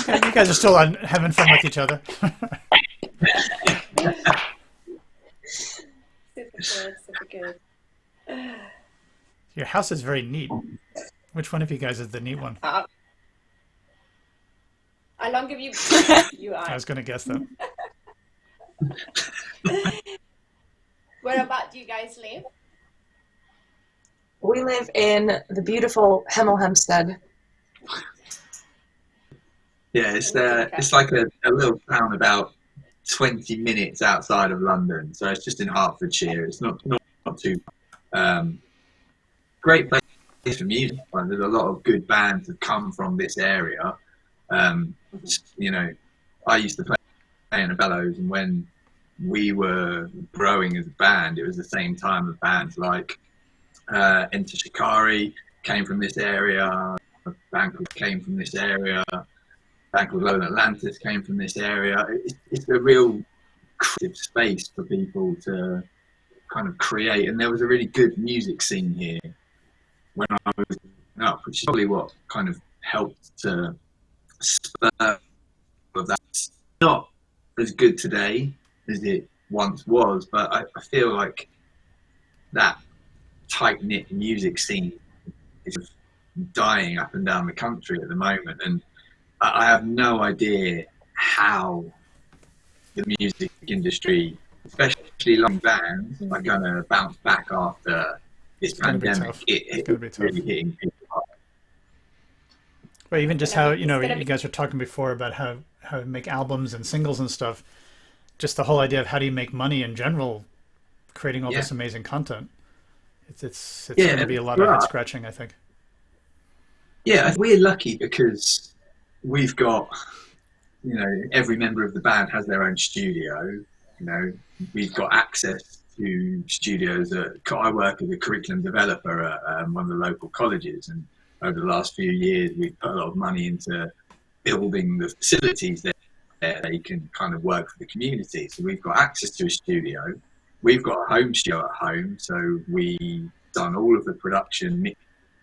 You guys are still on having fun with each other. Super good. Your house is very neat. Which one of you guys is the neat one? How long have you are? I was going to guess that. Where about do you guys live? We live in the beautiful Hemel Hempstead. Yeah, it's like a little town about 20 minutes outside of London, so it's just in Hertfordshire. It's not too great place for music. There's a lot of good bands that come from this area. You know, I used to play in a bellows, and when we were growing as a band, it was the same time of bands like Enter Shikari came from this area, a band called came from this area, a band called Lone Atlantis came from this area. It's a real creative space for people to kind of create, and there was a really good music scene here when I was growing up, which is probably what kind of helped to spur of that. It's not as good today as it once was, but I feel like that tight-knit music scene is dying up and down the country at the moment, and I have no idea how the music industry, especially long bands, are going to bounce back after this pandemic. It's really hitting people hard. Well, even just how, you know, you guys were talking before about how to make albums and singles and stuff. Just the whole idea of how do you make money in general, creating all this amazing content. It's going to be a lot of head scratching, I think. Yeah, we're lucky because we've got, you know, every member of the band has their own studio. You know, we've got access to studios. I work as a curriculum developer at one of the local colleges, and over the last few years, we've put a lot of money into building the facilities there. They can kind of work for the community. So we've got access to a studio. We've got a home studio at home, so we've done all of the production,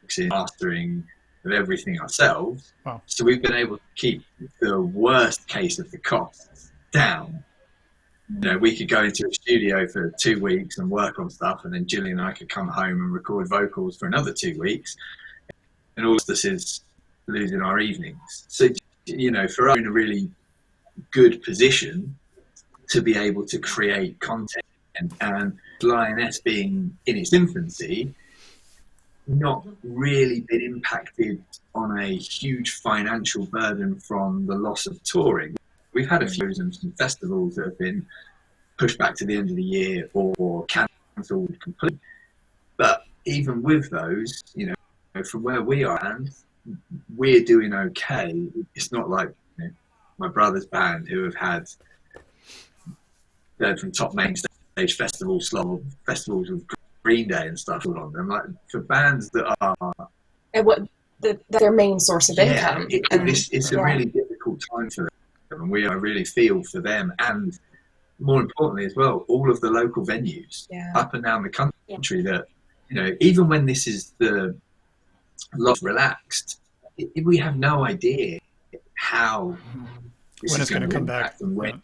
mixing, mastering of everything ourselves. Wow. So we've been able to keep the worst case of the costs down. You know, we could go into a studio for 2 weeks and work on stuff, and then Gillian and I could come home and record vocals for another 2 weeks. And all of this is losing our evenings. So, you know, for us, we're in a really good position to be able to create content. And Lyoness being in its infancy, not really been impacted on a huge financial burden from the loss of touring. We've had a few and some festivals that have been pushed back to the end of the year or cancelled completely. But even with those, you know, from where we are, and we're doing okay. It's not like, you know, my brother's band who have had they're from top main stage festivals with Green Day and stuff on them. Like, for bands that are their main source of income. It's a really difficult time for them, and we really feel for them, and more importantly as well, all of the local venues up and down the country that, you know, even when this is the lot relaxed, we have no idea how this when is it's going to come back and when.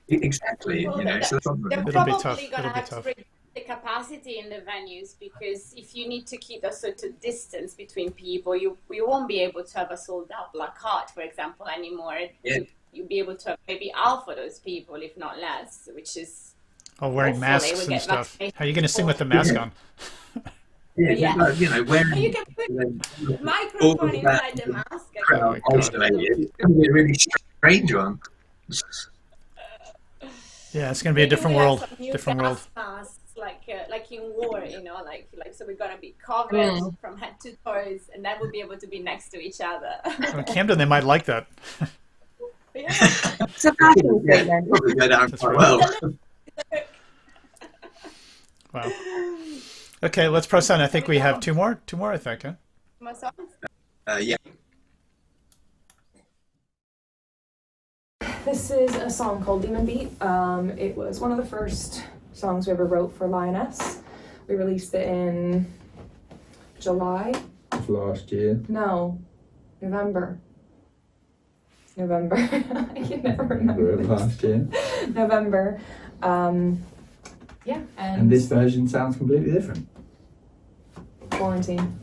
Exactly, well, you know, so they're It'll probably be tough. going to have to reduce the capacity in the venues, because if you need to keep a certain distance between people, you won't be able to have a sold out Black Heart, for example, anymore. Yeah. You'll be able to have maybe half of those people, if not less, which is wearing masks and stuff. How are you going to sing with the mask on? Yeah, you know, wearing you can put microphone inside the mask. Isolated. It's going to be a really strange one. Yeah, it's going to be a different world. Different world. Masks, like in war, you know, like so we're going to be covered from head to toes, and then we'll be able to be next to each other. In Camden, they might like that. Yeah. It's a fashion statement. Probably go down quite well. Wow. Okay, let's press on. I think we have two more, I think, huh? My songs? Yeah. This is a song called Demon Beat. It was one of the first songs we ever wrote for Lyoness. We released it in July. Last year. No, November. I can never remember. Last year. November. Yeah. And this version sounds completely different. Quarantine.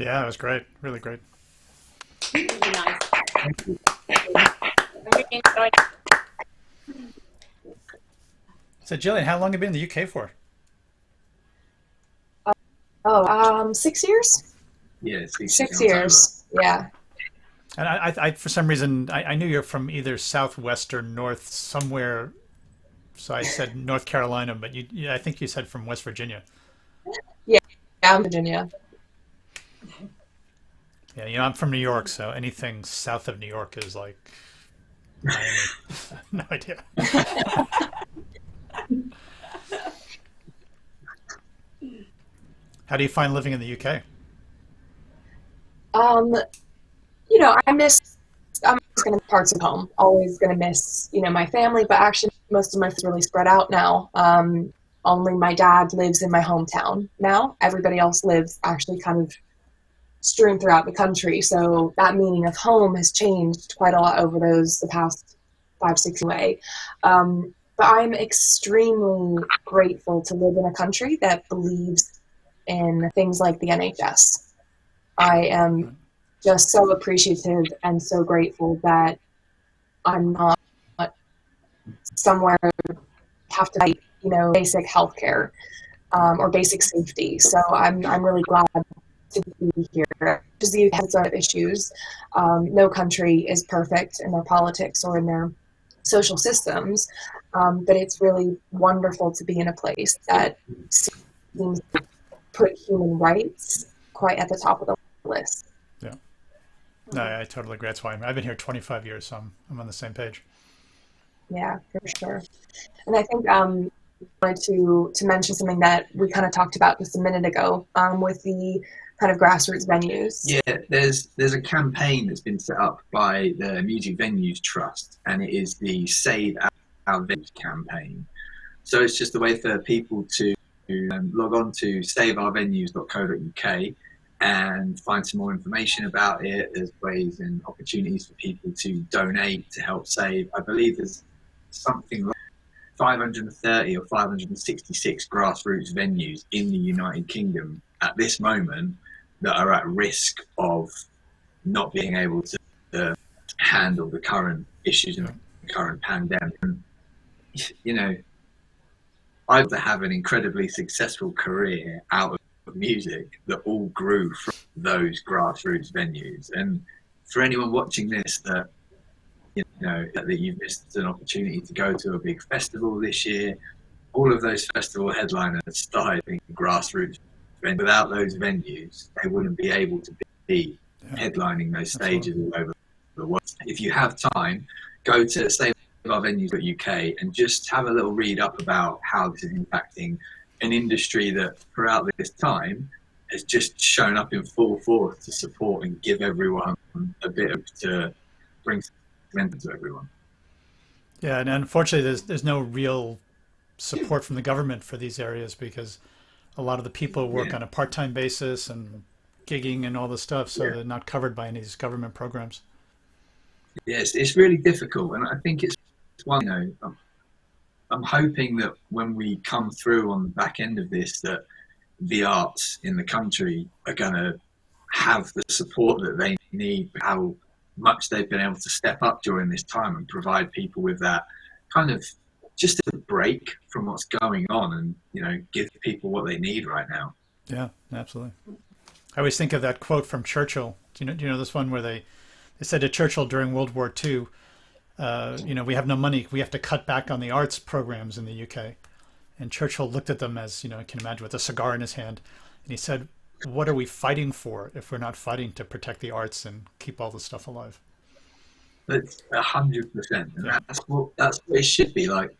Yeah, it was great. Really great. Really nice. I really enjoyed it. So, Jillian, how long have you been in the UK for? 6 years. Yeah, 6 years. Yeah. And I for some reason, I knew you're from either southwest or north somewhere. So I said North Carolina, but I think you said from West Virginia. Yeah, I'm Virginia. Yeah, I'm from New York, so anything south of New York is like Miami. No idea. How do you find living in the UK? I miss. I'm always going to parts of home. Always going to miss, my family. But actually, most of my family's really spread out now. Only my dad lives in my hometown now. Everybody else lives actually kind of strewn throughout the country. So that meaning of home has changed quite a lot over the past 5-6 years. But I'm extremely grateful to live in a country that believes in things like the NHS. I am just so appreciative and so grateful that I'm not somewhere have to fight, basic healthcare or basic safety. So I'm really glad to be here. Because the UK has its own issues. No country is perfect in their politics or in their social systems, but it's really wonderful to be in a place that seems to put human rights quite at the top of the list. Yeah. No, I totally agree. That's why I've been here 25 years, so I'm on the same page. Yeah, for sure. And I think I wanted to mention something that we kind of talked about just a minute ago with the kind of grassroots venues. Yeah, there's a campaign that's been set up by the Music Venues Trust, and it is the Save Our Venues campaign. So it's just a way for people to log on to saveourvenues.co.uk and find some more information about it. There's ways and opportunities for people to donate to help save. I believe there's something like 530 or 566 grassroots venues in the United Kingdom at this moment that are at risk of not being able to handle the current issues in the current pandemic. And, I got to have an incredibly successful career out of music that all grew from those grassroots venues. And for anyone watching this that you've missed an opportunity to go to a big festival this year, all of those festival headliners started in grassroots. And without those venues, they wouldn't be able to be headlining those stages all over the world. If you have time, go to saveourvenues.uk and just have a little read up about how this is impacting an industry that throughout this time has just shown up in full force to support and give everyone a bit of to bring some to everyone. Yeah, and unfortunately, there's no real support from the government for these areas because a lot of the people work on a part-time basis and gigging and all this stuff, so they're not covered by any of these government programs. Yes, it's really difficult, and I think it's one. I'm hoping that when we come through on the back end of this, that the arts in the country are going to have the support that they need. How much they've been able to step up during this time and provide people with that kind of just a break from what's going on, and give people what they need right now. Yeah, absolutely. I always think of that quote from Churchill. Do you know this one where they said to Churchill during World War II, we have no money, we have to cut back on the arts programs in the UK. And Churchill looked at them as, I can imagine, with a cigar in his hand, and he said, "What are we fighting for if we're not fighting to protect the arts and keep all this stuff alive?" That's 100%, and that's what it should be like.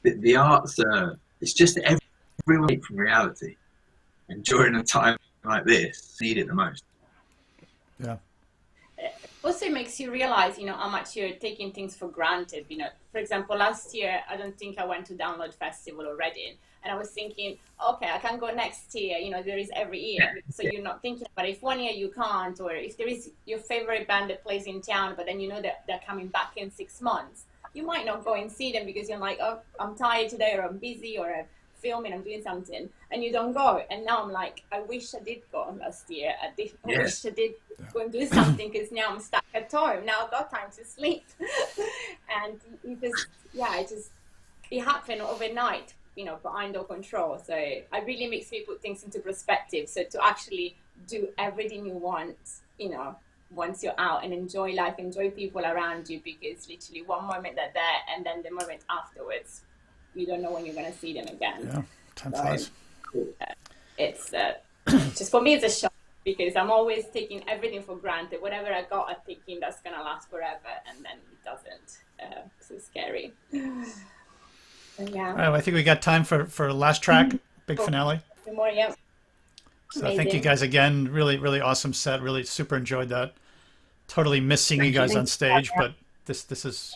The arts it's just everyone from reality, and during a time like this, need it the most. Yeah. Also, it makes you realize, how much you're taking things for granted. For example, last year, I don't think I went to Download Festival or Reading, and I was thinking, okay, I can go next year. There is every year, so you're not thinking about it. If one year you can't, or if there is your favorite band that plays in town, but then that they're coming back in 6 months, you might not go and see them because you're like, oh, I'm tired today, or I'm busy, or filming, I'm doing something, and you don't go. And now I'm like, I wish I did go last year. I wish I did go and do something, because now I'm stuck at home. Now I've got time to sleep. And it happened overnight, behind our control. So it really makes me put things into perspective. So to actually do everything you want, once you're out, and enjoy life, enjoy people around you, because literally one moment they're there, and then the moment afterwards, you don't know when you're going to see them again. Yeah, time flies. It's just, for me, it's a shock, because I'm always taking everything for granted. Whatever I got, I'm thinking that's going to last forever, and then it doesn't. So scary. Yeah. All right, well, I think we got time for a last track, big finale. More, yeah. So thank you guys again. Really, really awesome set. Really super enjoyed that. Totally miss seeing you guys on stage, but this is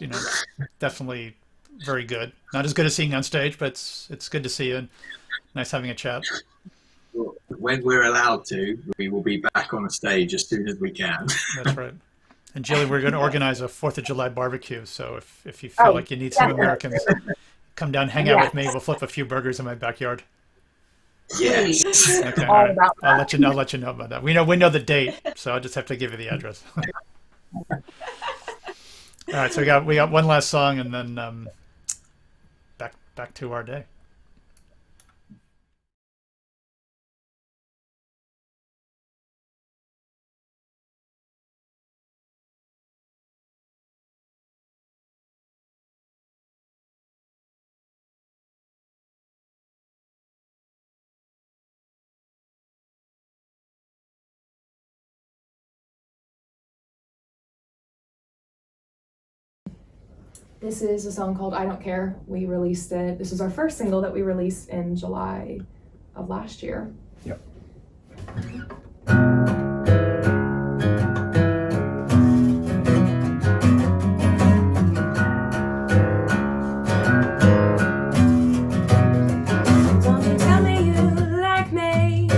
definitely very good. Not as good as seeing you on stage, but it's good to see you and nice having a chat. When we're allowed to, we will be back on the stage as soon as we can. That's right. And Jilly, we're going to organize a 4th of July barbecue. So if you feel like you need some Americans, come down, hang out with me. We'll flip a few burgers in my backyard. Yes. Okay, all right. I'll let you know about that. We know the date, so I'll just have to give you the address. All right, so we got one last song, and then back to our day. This is a song called I Don't Care. We released it. This was our first single that we released in July of last year. Yep. Don't tell me you like me.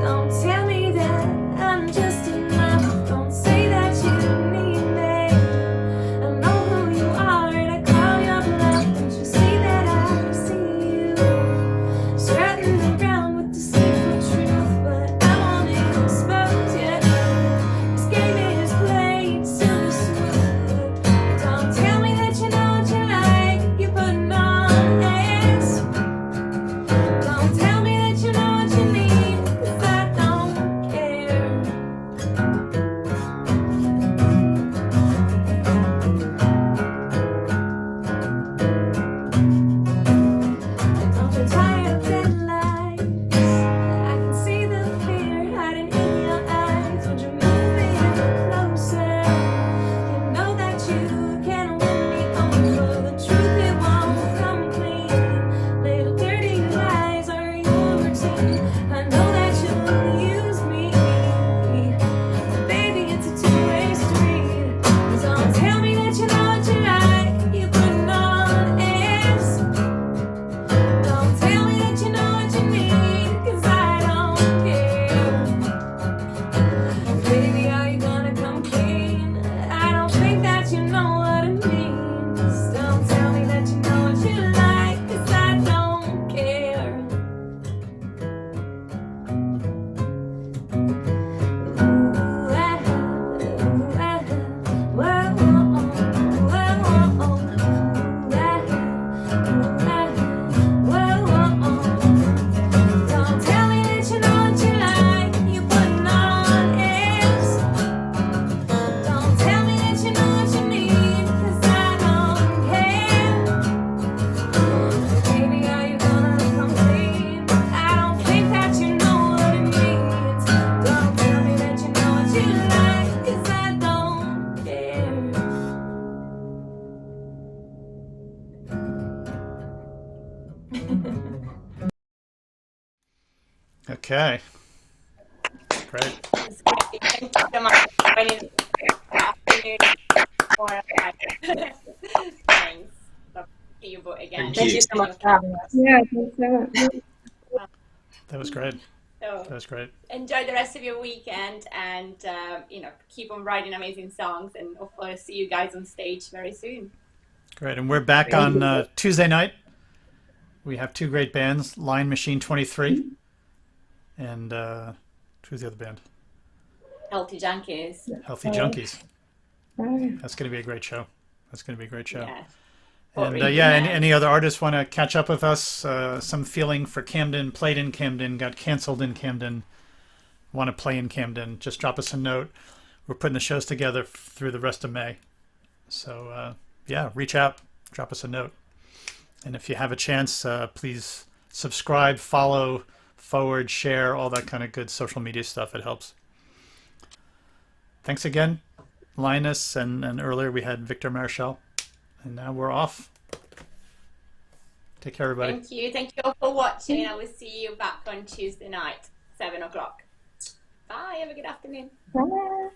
Don't tell me that I'm just enough. Don't say that you need me. I know who you are and I call your bluff. Don't you see that I see you strutting around with deceitful truth? But I won't expose you. This game is played silly smooth. Don't tell me that you know what you like. You're putting on airs. Don't tell me that you know what you need, 'cause I don't care. Don't you tired of deadlines? I can see the fear hiding in your eyes. Would you move me closer? You know that you can win me over. The truth, it won't come clean. Little dirty lies are your routine. I know that you'll use me, but baby, it's a two-way street. Don't tell me that you know what you like. You're putting on airs. Don't tell me that you know what you need, 'cause I don't care. Baby, are you gonna come clean? I don't think that you know what it means. Don't tell me that you know what you like, 'cause I don't care. Ooh, ah, ooh, ah, whoa, whoa, whoa, whoa, ooh, ah, whoa, whoa. Don't tell me that you know what you like. You're putting on airs. Don't tell me that you know what you need, 'cause I don't care. Baby, are you gonna come clean? I don't think that you know what it means. Don't tell me that you know what you like, 'cause I don't care. Okay. Great. It's great. Thank you so much for joining afternoon or night. Thanks. Love to see you both again. Thank you so much for having us. Yeah, thanks so much. That was great. So That was great. enjoy the rest of your weekend, and keep on writing amazing songs, and hopefully see you guys on stage very soon. Great. And we're back on Tuesday night we have two great bands, Line Machine 23 and who's the other band? Healthy Junkies. Healthy Junkies. Oh, That's going to be a great show. That's going to be a great show. Yeah. And yeah, any other artists want to catch up with us? Some feeling for Camden, played in Camden, got canceled in Camden, want to play in Camden, just drop us a note. We're putting the shows together through the rest of May. So yeah, reach out, drop us a note. And if you have a chance, please subscribe, follow, forward, share, all that kind of good social media stuff. It helps. Thanks again, Lyoness, and earlier we had Victor Marichal. And now we're off. Take care, everybody. Thank you. Thank you all for watching. I will see you back on Tuesday night, 7 o'clock. Bye. Have a good afternoon. bye.